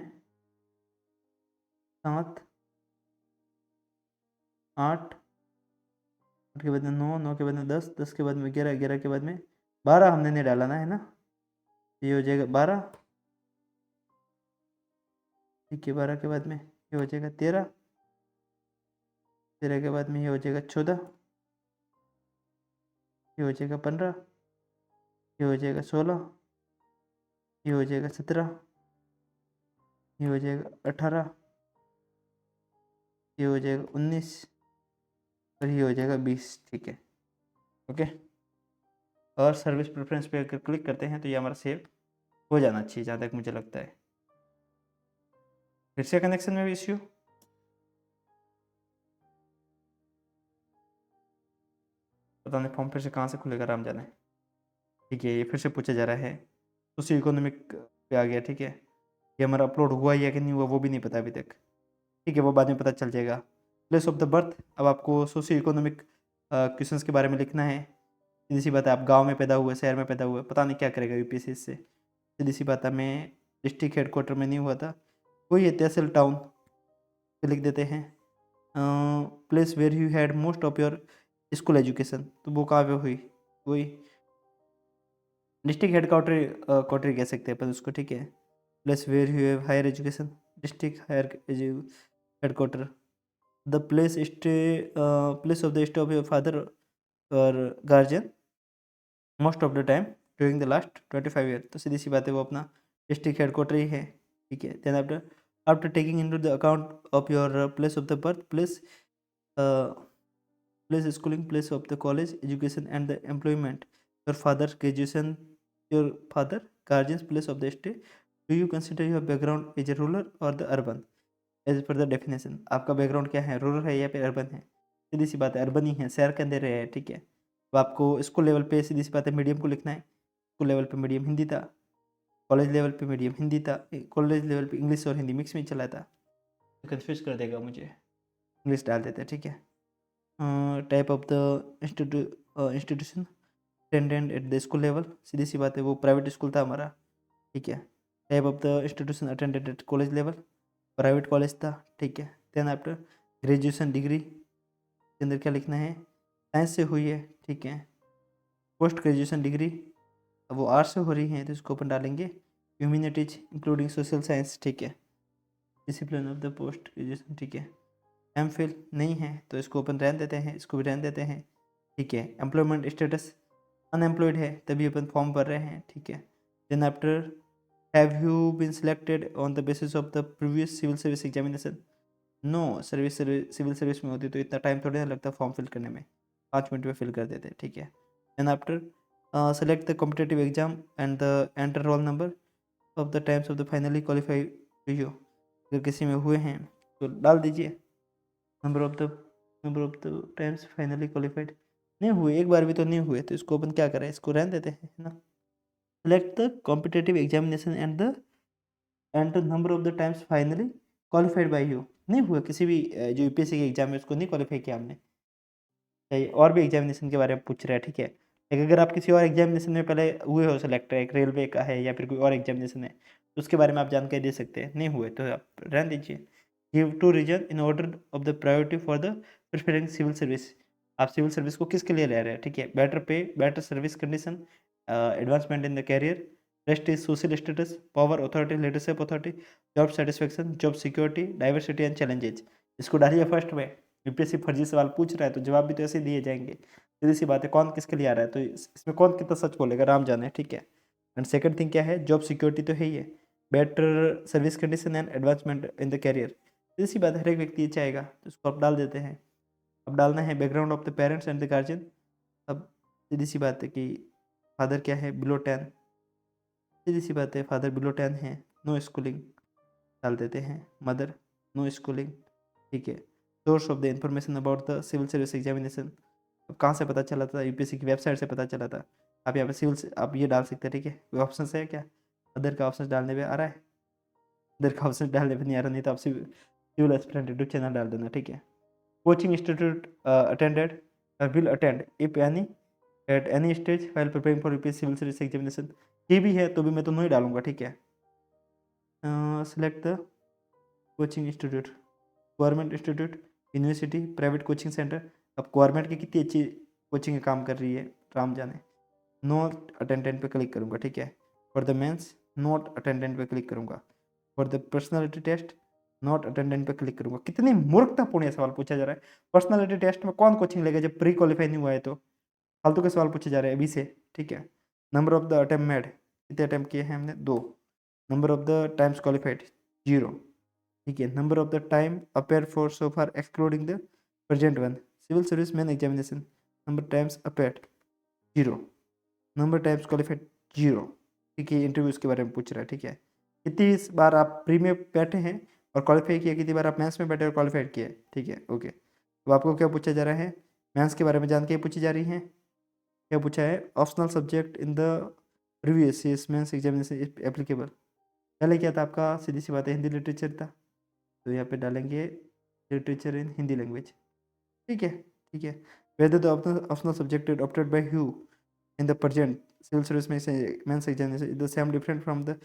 7 8 8 के बाद में 9 9 के बाद में 10 10 के बाद में 11 11 के बाद में 12 हमने नहीं डाला ना, है ना, ये हो जाएगा 12, ठीक है। 12 के बाद में ये हो जाएगा 13, 13 के बाद में ये हो जाएगा 14, ये हो जाएगा 15, ये हो जाएगा 16, ये हो जाएगा 17, ये हो जाएगा 18, ये हो जाएगा 19 और ये हो जाएगा 20, ठीक है, ओके। और सर्विस प्रेफरेंस पे अगर क्लिक करते हैं तो ये हमारा सेव हो जाना चाहिए, जहाँ तक मुझे लगता है। फिर से कनेक्शन में भी इश्यू, पता नहीं फॉर्म फिर से कहाँ से खुलेगा, राम जाने, ठीक है। ये फिर से पूछा जा रहा है सोशियो इकोनॉमिक पे आ गया, ठीक है। ये हमारा अपलोड हुआ या कि नहीं हुआ वो भी नहीं पता अभी तक, ठीक है, वो बाद में पता चल जाएगा। प्लेस ऑफ द बर्थ, अब आपको सोशियो इकोनॉमिक क्वेश्चंस के बारे में लिखना है। सीधी सी बात है, आप गांव में पैदा हुए, शहर में पैदा हुए, पता नहीं क्या करेगा यूपीएससी इससे। सीधी सी बात है, मैं डिस्ट्रिक्ट हेडक्वार्टर में नहीं हुआ था, वही है तहसील टाउन पे लिख देते हैं। Place where you had most of your school education, तो वो कहाँ पे हुई, वही डिस्ट्रिक्ट हेडक्वार्टर क्वार्टर कह सकते हैं अपन उसको, ठीक है। Place where you have higher education, district higher headquarter. The place stay, place of the stay of your father or guardian most of the time during the last 25 year, तो सीधी सी बात है वो अपना डिस्ट्रिक्ट हेडक्वार्टर ही है, ठीक है। Then after after taking into the account of your place of the birth, place place schooling, place of the college education and the employment, your father graduation, your father guardians, place of the stay, do you consider your background as a rural or the urban as per the definition, आपका background क्या है, rural है या फिर urban है। सीधी सी बात है अर्बन ही है, शहर के अंदर है, ठीक है। तो आपको स्कूल लेवल पे सीधी सी बात है मीडियम को लिखना है, स्कूल लेवल पे मीडियम हिंदी था, कॉलेज लेवल पे मीडियम हिंदी था, कॉलेज लेवल पे इंग्लिश और हिंदी मिक्स में चला था, तो कन्फ्यूज कर देगा मुझे, इंग्लिश डाल देते हैं, ठीक है। Type of the institution attendant at the school level, सीधी सी बात है वो प्राइवेट स्कूल था हमारा, ठीक है। Type of the institution attendant at college level, private college था, ठीक है। देन आफ्टर ग्रेजुएशन डिग्री के अंदर क्या लिखना है, साइंस से हुई है, ठीक है। पोस्ट ग्रेजुएशन डिग्री, अब वो आर्ट्स से हो रही है तो इसको अपन डालेंगे ह्यूमैनिटीज इंक्लूडिंग सोशल साइंस, ठीक है। Discipline of the post graduation, ठीक है। एमफिल नहीं है तो इसको अपन रहने देते हैं, इसको भी रहने देते हैं, ठीक है। एम्प्लॉयमेंट स्टेटस अनएम्प्लॉयड है तभी अपन फॉर्म भर रहे हैं, ठीक है। Then after have you been selected on the basis of the previous civil service examination? No, civil service में होती तो इतना टाइम थोड़ी ना लगता फॉर्म फिल करने में, 5 मिनट में फिल कर देते, ठीक है। Then after select the competitive exam and the enter roll number of the times of the finally qualify to you. अगर किसी में हुए हैं तो डाल दीजिए number of the times finally qualified. नहीं हुए, एक बार भी तो नहीं हुए, तो इसको अपन क्या करें, इसको रहने देते हैं, है ना। Select the competitive examination and the number of the times finally qualified by you. नहीं हुआ किसी भी जो यूपीएससी के एग्जाम है उसको नहीं क्वालिफाई किया हमने, चाहिए और भी एग्जामिनेशन के बारे में पूछ रहा है, ठीक है। लेकिन अगर आप किसी और एग्जामिनेशन में पहले हुए हो सेलेक्ट, एक रेलवे का है या फिर कोई और एग्जामिनेशन है तो उसके बारे में आप जानकारी दे सकते हैं, नहीं हुए तो आप रहने दीजिए। Give two reason in order of the priority for the preferring civil service. आप सिविल सर्विस को किसके लिए ले रहे हैं, ठीक है। Better pay, better service condition, advancement in the career, rest is social status, power authority, leadership authority, job satisfaction, job security, diversity and challenges. इसको डालिए फर्स्ट में। यूपीएससी फर्जी सवाल पूछ रहा है तो जवाब भी तो ऐसे दिए जाएंगे, सीधी सी बात है। कौन किसके लिए आ रहा है तो इसमें कौन कितना सच बोलेगा, राम जाने, ठीक है। एंड सेकंड थिंग क्या है, जॉब सिक्योरिटी तो है ही है, better service condition and advancement in the career, सीधी सी बात है, हर एक व्यक्ति ये चाहेगा, तो इसको आप डाल देते हैं। अब डालना है background of the parents and the guardian. अब सीधी सी बात है कि फादर क्या है, बिलो 10, सीधी सी बात है फादर बिलो 10 है, नो स्कूलिंग डाल देते हैं। मदर नो स्कूलिंग, ठीक है। Source of the information about the civil service examination, अब कहाँ से पता चला था, यूपीएससी की वेबसाइट से पता चला था। आप यहाँ पे सिविल से आप ये डाल सकते हैं, ठीक है। कोई ऑप्शन है क्या, अदर का ऑप्शन डालने में आ रहा है, अदर का ऑप्शन डालने में नहीं आ रहा, नहीं तो आप सिविल एस्पिरेंट यूट्यूब चैनल डाल देना, ठीक है। Coaching institute attended will attend if any at any stage while preparing for UPSC civil service examination, ये भी है तो भी मैं तो नहीं डालूंगा, ठीक है। Select the coaching institute, government institute, university, private coaching centre. अब गवर्नमेंट की कितनी अच्छी कोचिंग काम कर रही है, राम जाने। नोट अटेंडेंट पे क्लिक करूंगा, ठीक है। For the mains not attended पे क्लिक करूंगा। For the personality test not attended पे क्लिक करूंगा। कितनी मूर्खतापूर्ण सवाल पूछा जा रहा है। पर्सनालिटी टेस्ट में कौन कोचिंग लेगा जब प्री क्वालिफाई नहीं हुआ है, तो फालतू के सवाल पूछे जा रहे हैं अभी से, ठीक है। Number of the attempt made, कितने अटेम्प्ट किए हैं हमने, 2। Number of the times qualified 0, ठीक है। Number of the time appear for so far excluding the present one, civil service main examination, number times appear 0, number times qualified 0, ठीक है। Interviews के बारे में पूछ रहा है, ठीक है। कितनी बार आप प्री में बैठे हैं और क्वालिफाई किया, कितनी बार आप मेंस में बैठे और क्वालिफाइड किए, ठीक है, ओके। तो आपको क्या पूछा जा रहा है, मेंस के बारे में जानकारी पूछी जा रही है। क्या पूछा है, optional subject in the previous years mains examination applicable. पहले क्या था आपका, सीधी सी बात है हिंदी लिटरेचर था, तो यहाँ पे डालेंगे लिटरेचर इन हिंदी लैंग्वेज, ठीक है, ठीक है। Whether the optional subject adopted by you in the present civil service mains examination is the same different from the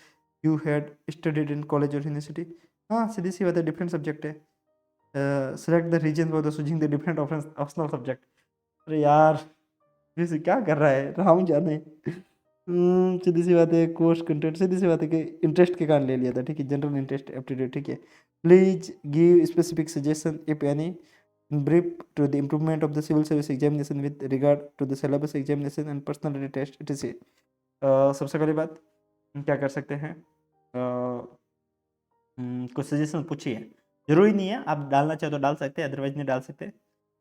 you had studied in college और यूनिवर्सिटी। हाँ सीधी सी बात है, डिफरेंट सब्जेक्ट है। Select the reason for the choosing the different optional subject. अरे यार वैसे क्या कर रहा है, राम जाने। सीधी सी बात है कोर्स कंटेंट, सीधी सी बात है कि इंटरेस्ट के कारण ले लिया था, ठीक है। जनरल इंटरेस्ट एप्टीट्यूड, ठीक है। Please give specific suggestion if any in brief to the improvement of the civil service examination with regard to the syllabus examination and personality test etc। सबसे पहली बात हम क्या कर सकते हैं, कुछ सजेशन पूछिए। जरूरी नहीं है, आप डालना चाहो तो डाल सकते हैं, अदरवाइज नहीं डाल सकते।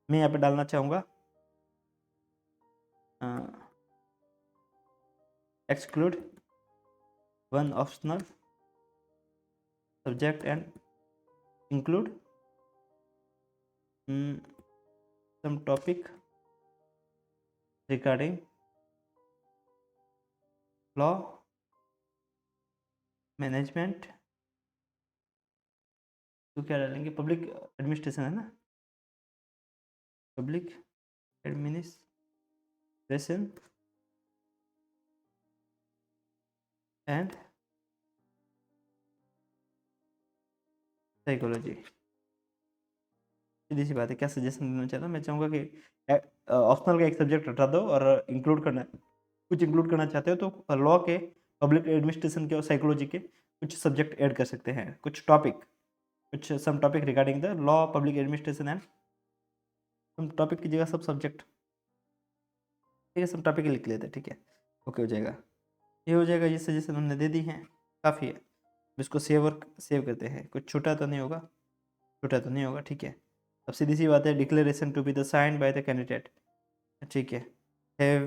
मैं यहाँ पे डालना चाहूँगा exclude one optional subject and include some topic regarding law management, तो क्या डालेंगे, पब्लिक एडमिनिस्ट्रेशन है ना, पब्लिक एडमिनिस्ट्रेशन एंड साइकोलॉजी। सीधी सी बात है, क्या सजेशन देना चाहता हूँ, मैं चाहूँगा कि ऑप्शनल का एक सब्जेक्ट हटा दो और इंक्लूड करना, कुछ इंक्लूड करना चाहते हो तो लॉ के पब्लिक एडमिनिस्ट्रेशन के और साइकोलॉजी के कुछ सब्जेक्ट ऐड कर सकते हैं, कुछ टॉपिक, कुछ some topic regarding the law, public administration and some topic की जगह सब सब्जेक्ट, ठीक है, सब टॉपिक लिख लेते हैं, ठीक है, ओके हो जाएगा। ये हो जाएगा, ये सजेशन हमने दे दी हैं, काफ़ी है। इसको सेव और सेव करते हैं, कुछ छोटा तो नहीं होगा, छोटा तो नहीं होगा, ठीक है। अब सीधी सी बात है, declaration to be the signed by the candidate, ठीक है। Have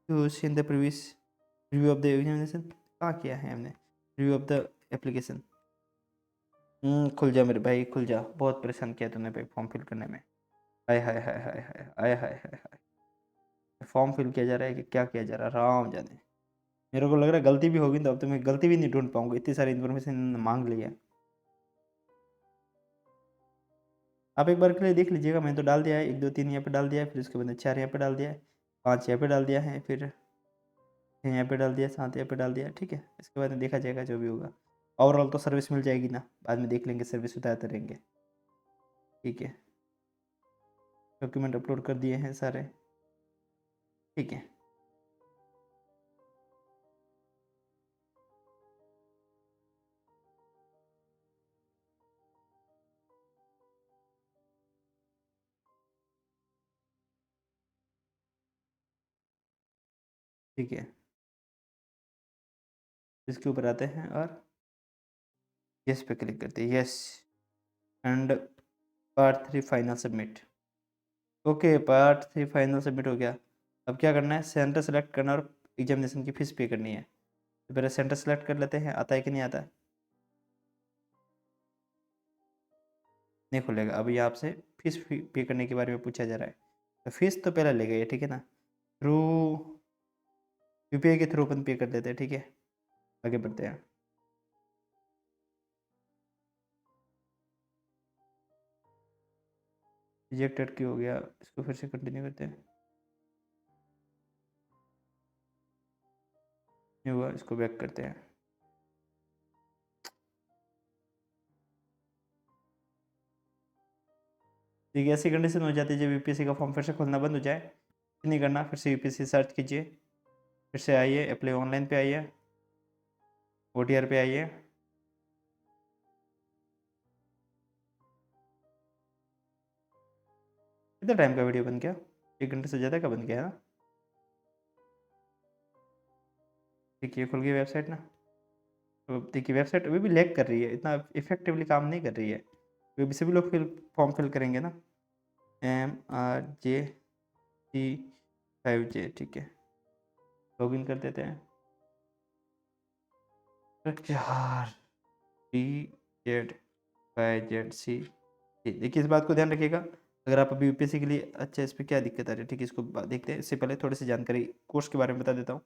you seen the previous review of the examination, कहाँ किया है हमने रिव्यू ऑफ द एप्लीकेशन? खुल जा मेरे भाई, खुल जा, बहुत परेशान किया तूने भाई फॉर्म फिल करने में। हाय हाय हाय हाय हाय हाय हाय हाय हाय, फॉर्म फिल किया जा रहा है कि क्या किया जा रहा है, राम जाने। मेरे को लग रहा है गलती भी होगी तो अब तो मैं गलती भी नहीं ढूंढ पाऊंगा, इतनी सारी इन्फॉर्मेशन मांग ली है। आप एक बार के लिए देख लीजिएगा, मैंने तो डाल दिया है, 1 2 3 यहाँ पे डाल दिया है, फिर उसके बाद 4 यहाँ पे डाल दिया है, 5 यहाँ पे डाल दिया है, फिर 6 यहाँ पे डाल दिया, 7 यहाँ पे डाल दिया, ठीक है। इसके बाद में देखा जाएगा जो भी होगा। ओवरऑल तो सर्विस मिल जाएगी ना, बाद में देख लेंगे, सर्विस उतारते रहेंगे, ठीक है। डॉक्यूमेंट अपलोड कर दिए हैं सारे, ठीक है। ठीक है, इसके ऊपर आते हैं और यस पे क्लिक करते हैं, yes and part 3 final submit. Okay, part 3 final submit हो गया। अब क्या करना है, सेंटर सेलेक्ट करना और एग्जामिनेशन की फ़ीस पे करनी है। तो पहले सेंटर सेलेक्ट कर लेते हैं, आता है कि नहीं आता है, नहीं खुलेगा। अभी आपसे फीस पे करने के बारे में पूछा जा रहा है, तो फीस तो पहले लेगा ये, ठीक है ना। थ्रू यूपीआई के थ्रू अपन पे कर देते हैं, ठीक है। आगे बढ़ते हैं। रिजेक्टेड क्यों हो गया, इसको फिर से कंटिन्यू करते हैं, नहीं हुआ, इसको बैक करते हैं। ठीक है, ऐसी कंडीशन हो जाती है जब यूपीएससी का फॉर्म फिर से खोलना बंद हो जाए, कुछ नहीं करना, फिर से यूपीएससी सर्च कीजिए, फिर से आइए, अप्लाई ऑनलाइन पे आइए, ओटीआर पे आइए, कितना टाइम का वीडियो बन गया, 1 घंटे से ज़्यादा का बन गया है ना। देखिए खुल गई वेबसाइट ना। तो देखिए वेबसाइट अभी भी लैग कर रही है, इतना इफेक्टिवली काम नहीं कर रही है, अभी सभी लोग फॉर्म फिल करेंगे ना। MRJC5J, ठीक है, लॉगिन कर देते हैं। यार BZ5ZC, देखिए इस बात को ध्यान रखिएगा, अगर आप अभी यूपीएससी के लिए, अच्छा इस पर क्या दिक्कत आ रही है, ठीक है, इसको देखते हैं। इससे पहले थोड़ी सी जानकारी कोर्स के बारे में बता देता हूँ।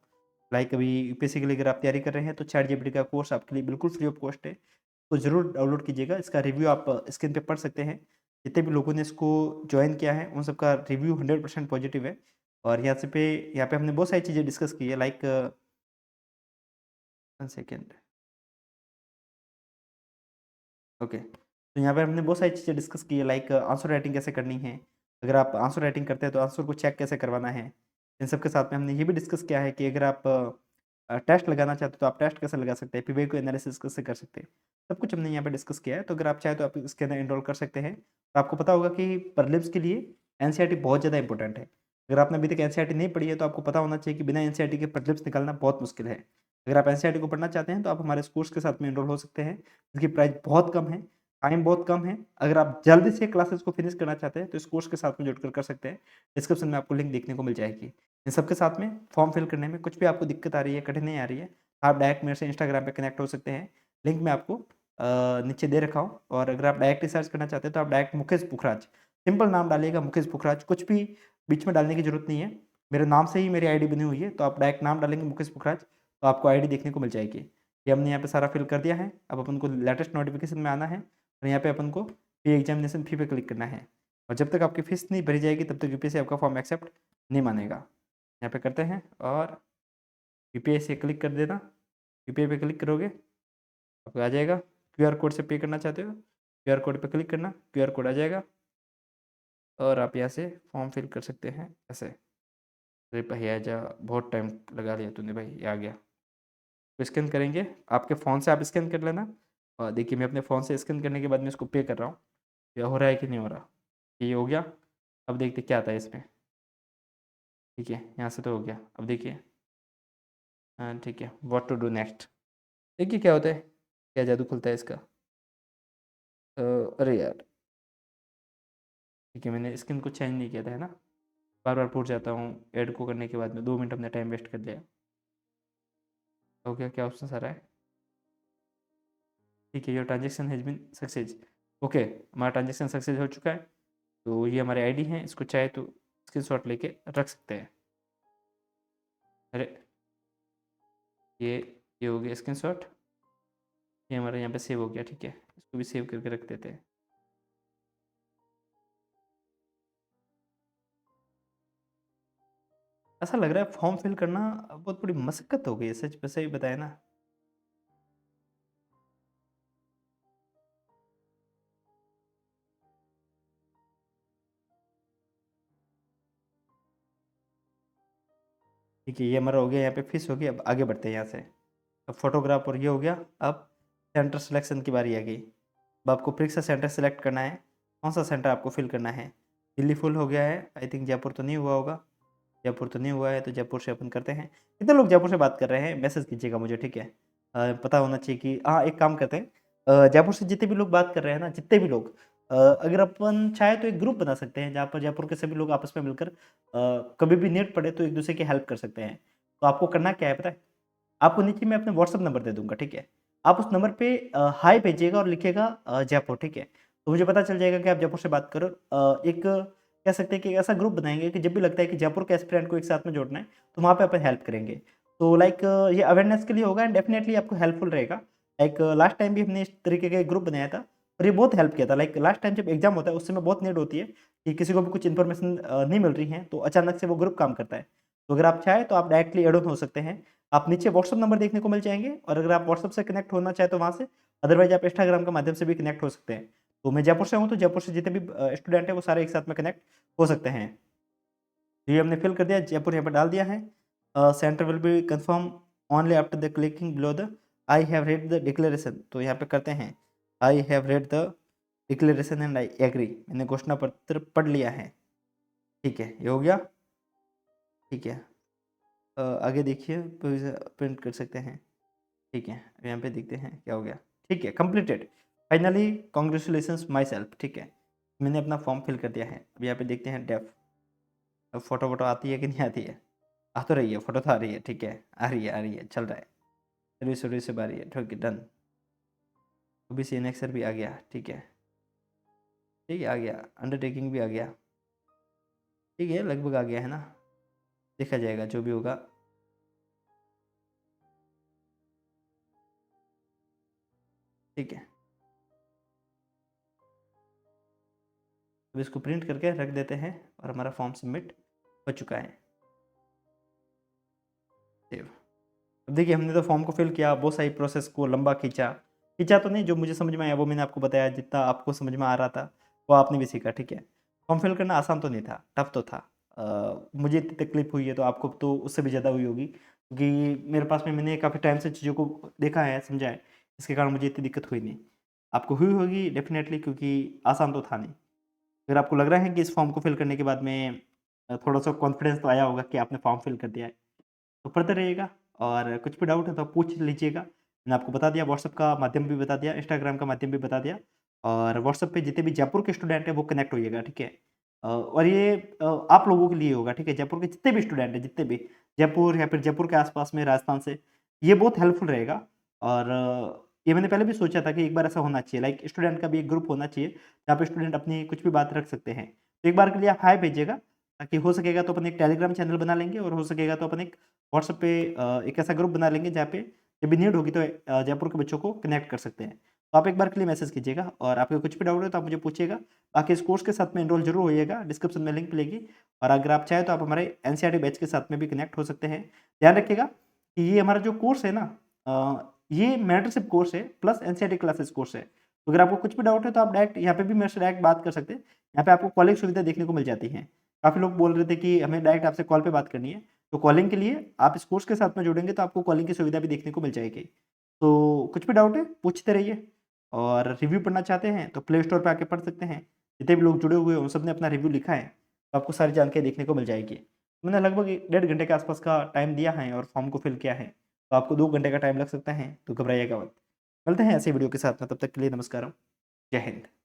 लाइक अभी यूपीएससी के लिए अगर आप तैयारी कर रहे हैं तो ChatGPT का कोर्स आपके लिए बिल्कुल फ्री ऑफ कॉस्ट है, तो ज़रूर डाउनलोड कीजिएगा। इसका रिव्यू आप स्क्रीन पे पढ़ सकते हैं, जितने भी लोगों ने इसको ज्वाइन किया है उन सबका रिव्यू 100% पॉजिटिव है। और यहाँ पे हमने बहुत सारी चीज़ें डिस्कस की है, लाइक 1 सेकेंड, ओके। तो यहाँ पे हमने बहुत सारी चीज़ें डिस्कस की है, लाइक आंसर राइटिंग कैसे करनी है, अगर आप आंसर राइटिंग करते हैं तो आंसर को चेक कैसे करवाना है। इन सब के साथ में हमने ये भी डिस्कस किया है कि अगर आप टेस्ट लगाना चाहते हो तो आप टेस्ट कैसे लगा सकते हैं, पीवाई को एनालिसिस कैसे कर सकते हैं, सब कुछ हमने यहाँ पे डिस्कस किया है। तो अगर आप चाहें तो आप इसके अंदर इनरोल कर सकते हैं। तो आपको पता होगा कि प्रीलिम्स के लिए एनसीईआरटी बहुत ज़्यादा इंपॉर्टेंट है। अगर आपने अभी तक एनसीईआरटी नहीं पढ़ी है तो आपको पता होना चाहिए कि बिना एनसीईआरटी के प्रीलिम्स निकालना बहुत मुश्किल है। अगर आप एनसीईआरटी को पढ़ना चाहते हैं तो आप हमारे इस कोर्स के साथ में इनरोल हो सकते हैं, जिसकी प्राइस बहुत कम है, टाइम बहुत कम है। अगर आप जल्दी से क्लासेस को फिनिश करना चाहते हैं तो इस कोर्स के साथ में जुड़कर कर सकते हैं, डिस्क्रिप्शन में आपको लिंक देखने को मिल जाएगी। इन सबके साथ में फॉर्म फिल करने में कुछ भी आपको दिक्कत आ रही है, कठिनाई आ रही है, आप डायरेक्ट मेरे से इंस्टाग्राम पे कनेक्ट हो सकते हैं, लिंक मैं आपको नीचे दे रखा हूँ। और अगर आप डायरेक्ट रिसर्च करना चाहते हैं तो आप डायरेक्ट मुकेश पुखराज, सिंपल नाम डालिएगा मुकेश पुखराज, कुछ भी बीच में डालने की जरूरत नहीं है, मेरे नाम से ही मेरी आईडी बनी हुई है, तो आप डायरेक्ट नाम डालेंगे मुकेश पुखराज तो आपको आईडी देखने को मिल जाएगी। ये हमने यहाँ पे सारा फिल कर दिया है। अब अपन को लेटेस्ट नोटिफिकेशन में आना है और यहाँ पे अपन को फी एग्जामिनेशन फी पे क्लिक करना है, और जब तक आपकी फीस नहीं भरी जाएगी तब तक यूपीएससी आपका फॉर्म एक्सेप्ट नहीं मानेगा। यहाँ पे करते हैं और यूपीआई से क्लिक कर देना, यूपीआई पे क्लिक करोगे आपको आ जाएगा, क्यूआर कोड से पे करना चाहते हो क्यूआर कोड पे क्लिक करना, क्यूआर कोड आ जाएगा और आप यहाँ से फॉर्म फिल कर सकते हैं ऐसे। अरे भैया जा, बहुत टाइम लगा लिया तूने भाई, ये आ गया। तो स्कैन करेंगे, आपके फ़ोन से आप स्कैन कर लेना। और देखिए मैं अपने फ़ोन से स्कैन करने के बाद मैं इसको पे कर रहा हूँ, या हो रहा है कि नहीं हो रहा। ये हो गया। अब देखते क्या आता है इसमें। ठीक है, यहाँ से तो हो गया। अब देखिए, हाँ ठीक है, व्हाट टू डू नेक्स्ट। देखिए क्या होता है, क्या जादू खुलता है इसका। अरे यार, ठीक है, मैंने स्किन को चेंज नहीं किया था, है ना। बार बार पूछ जाता हूँ ऐड को करने के बाद में 2 मिनट अपना टाइम वेस्ट कर दिया। हो गया, क्या ऑप्शन आ रहा है। ठीक है, your transaction has been success. Okay, हमारा ट्रांजेक्शन सक्सेस हो चुका है। तो ये हमारे आईडी हैं, इसको चाहे तो स्क्रीनशॉट लेके रख सकते हैं। अरे, ये ये हो गया स्क्रीनशॉट। ये हमारा यहाँ पे सेव हो गया। ठीक है, इसको भी सेव करके रख देते हैं। ऐसा लग रहा है फॉर्म फिल करना बहुत बड़ी मशक्कत हो गई है, सच सही बताए ना। ठीक है, ये हमारा हो गया, यहाँ पे फिश हो गई। अब आगे बढ़ते हैं यहाँ से। अब फोटोग्राफ और ये हो गया। अब सेंटर सिलेक्शन की बारी आ गई। अब आपको परीक्षा सेंटर सेलेक्ट करना है, कौन सा सेंटर आपको फिल करना है। दिल्ली फुल हो गया है, आई थिंक जयपुर तो नहीं हुआ होगा। जयपुर तो नहीं हुआ है, तो जयपुर से अपन करते हैं। कितने लोग जयपुर से बात कर रहे हैं मैसेज कीजिएगा मुझे, ठीक है। पता होना चाहिए कि हाँ, एक काम करते हैं, जयपुर से जितने भी लोग बात कर रहे हैं ना, जितने भी लोग, अगर अपन चाहे तो एक ग्रुप बना सकते हैं जहाँ पर जयपुर के सभी लोग आपस में मिलकर कभी भी नीड पड़े तो एक दूसरे की हेल्प कर सकते हैं। तो आपको करना क्या है पता है, आपको नीचे मैं अपने व्हाट्सअप नंबर दे दूंगा, ठीक है। आप उस नंबर पे हाय भेजिएगा और लिखिएगा जयपुर, ठीक है। तो मुझे पता चल जाएगा कि आप जयपुर से बात करो। एक कह सकते हैं कि ऐसा ग्रुप बनाएंगे कि जब भी लगता है कि जयपुर के एस्पिरेंट को एक साथ में जोड़ना है तो वहाँ पे अपन हेल्प करेंगे। तो लाइक ये अवेयरनेस के लिए होगा एंड डेफिनेटली आपको हेल्पफुल रहेगा। लाइक लास्ट टाइम भी हमने इस तरीके का एक ग्रुप बनाया था और ये बहुत हेल्प किया था। लाइक लास्ट टाइम जब एग्जाम होता है उस समय बहुत नीड होती है कि किसी को भी कुछ इन्फॉर्मेशन नहीं मिल रही है, तो अचानक से वो ग्रुप काम करता है। तो अगर आप चाहें तो आप डायरेक्टली एड ऑन हो सकते हैं। आप नीचे व्हाट्सअप नंबर देखने को मिल जाएंगे, और अगर आप व्हाट्सअप से कनेक्ट होना चाहे तो वहाँ से, अदरवाइज आप इंस्टाग्राम के माध्यम से भी कनेक्ट हो सकते हैं। तो मैं जयपुर से हूँ, तो जयपुर से जितने भी स्टूडेंट हैं वो सारे एक साथ में कनेक्ट हो सकते हैं। तो ये हमने फिल कर दिया, जयपुर यहाँ पर डाल दिया है। Centre will be confirm only after the clicking below the I have read the declaration. तो यहाँ पे करते हैं I have read the declaration and I agree. मैंने घोषणा पत्र पढ़ लिया है। ठीक है, ये हो गया। ठीक है, आगे देखिए, प्रिंट कर सकते हैं। ठीक है, अब यहाँ पे देखते हैं क्या हो गया। ठीक है, completed, finally congratulations my self. ठीक है, मैंने अपना फॉर्म फिल कर दिया है। अब यहाँ पे देखते हैं डेफ। अब फोटो वोटो आती है कि नहीं आती है। आ तो रही है, फोटो तो आ रही है। ठीक है, आ रही है, आ रही है, चल रहा है। सर्विस से आ रही है। ठीक है, डन। OBC एनेक्सर भी आ गया। ठीक है, ठीक है, आ गया। अंडरटेकिंग भी आ गया। ठीक है, लगभग आ गया है ना, देखा जाएगा जो भी होगा। ठीक है, अब इसको प्रिंट करके रख देते हैं और हमारा फॉर्म सबमिट हो चुका है। सेव। अब देखिए, हमने तो फॉर्म को फिल किया, बहुत सारी प्रोसेस को लंबा खींचा। खींचा तो नहीं, जो मुझे समझ में आया वो मैंने आपको बताया, जितना आपको समझ में आ रहा था वो आपने भी सीखा। ठीक है, फॉर्म फिल करना आसान तो नहीं था, टफ तो था। मुझे इतनी तकलीफ हुई है तो आपको तो उससे भी ज़्यादा हुई होगी, क्योंकि मेरे पास में मैंने काफ़ी टाइम से चीज़ों को देखा है, समझा है, इसके कारण मुझे इतनी दिक्कत हुई नहीं। आपको हुई होगी डेफिनेटली, क्योंकि आसान तो था नहीं। अगर आपको लग रहा है कि इस फॉर्म को फिल करने के बाद में थोड़ा सा कॉन्फिडेंस तो आया होगा कि आपने फॉर्म फिल कर दिया है, तो पढ़ते रहिएगा। और कुछ भी डाउट है तो आप पूछ लीजिएगा। मैंने आपको बता दिया, व्हाट्सएप का माध्यम भी बता दिया, इंस्टाग्राम का माध्यम भी बता दिया। और व्हाट्सएप पे जितने भी जयपुर के स्टूडेंट हैं वो कनेक्ट होइएगा, ठीक है। और ये आप लोगों के लिए होगा, ठीक है। जयपुर के जितने भी स्टूडेंट हैं, जितने भी जयपुर या फिर जयपुर के आसपास में, राजस्थान से, ये बहुत हेल्पफुल रहेगा। और ये मैंने पहले भी सोचा था कि एक बार ऐसा होना चाहिए, लाइक स्टूडेंट का भी एक ग्रुप होना चाहिए जहाँ पे स्टूडेंट अपनी कुछ भी बात रख सकते हैं। तो एक बार के लिए आप हाय भेजिएगा, ताकि हो सकेगा तो अपन एक टेलीग्राम चैनल बना लेंगे, और हो सकेगा तो अपन एक व्हाट्सएप पे एक ऐसा ग्रुप बना लेंगे जहाँ पे जब भी नीड होगी तो जयपुर के बच्चों को कनेक्ट कर सकते हैं। तो आप एक बार के लिए मैसेज कीजिएगा, और आपको कुछ भी डाउट हो तो आप मुझे पूछिएगा। बाकी इस कोर्स के साथ में एनरोल जरूर होइएगा, डिस्क्रिप्शन में लिंक मिलेगी। और अगर आप चाहें तो आप हमारे एनसीईआरटी बैच के साथ में भी कनेक्ट हो सकते हैं। ध्यान रखिएगा कि ये हमारा जो कोर्स है ना, ये मेंटरशिप कोर्स है प्लस एनसीईआरटी क्लासेस कोर्स है। तो अगर आपको कुछ भी डाउट है तो आप डायरेक्ट यहाँ पे भी मेरे से डायरेक्ट बात कर सकते हैं। यहाँ पे आपको कॉलिंग सुविधा देखने को मिल जाती है। काफ़ी लोग बोल रहे थे कि हमें डायरेक्ट आपसे कॉल पे बात करनी है, तो कॉलिंग के लिए आप इस कोर्स के साथ में जुड़ेंगे तो आपको कॉलिंग की सुविधा भी देखने को मिल जाएगी। तो कुछ भी डाउट है पूछते रहिए, और रिव्यू पढ़ना चाहते हैं तो प्ले स्टोर पे आके पढ़ सकते हैं। जितने भी लोग जुड़े हुए हैं उन सब ने अपना रिव्यू लिखा है, तो आपको सारी जानकारी देखने को मिल जाएगी। मैंने लगभग 1.5 घंटे के आसपास का टाइम दिया है और फॉर्म को फिल किया है, तो आपको 2 घंटे का टाइम लग सकता है, तो घबराइएगा मत। मिलते हैं ऐसे वीडियो के साथ में, तब तक के लिए नमस्कार, जय हिंद।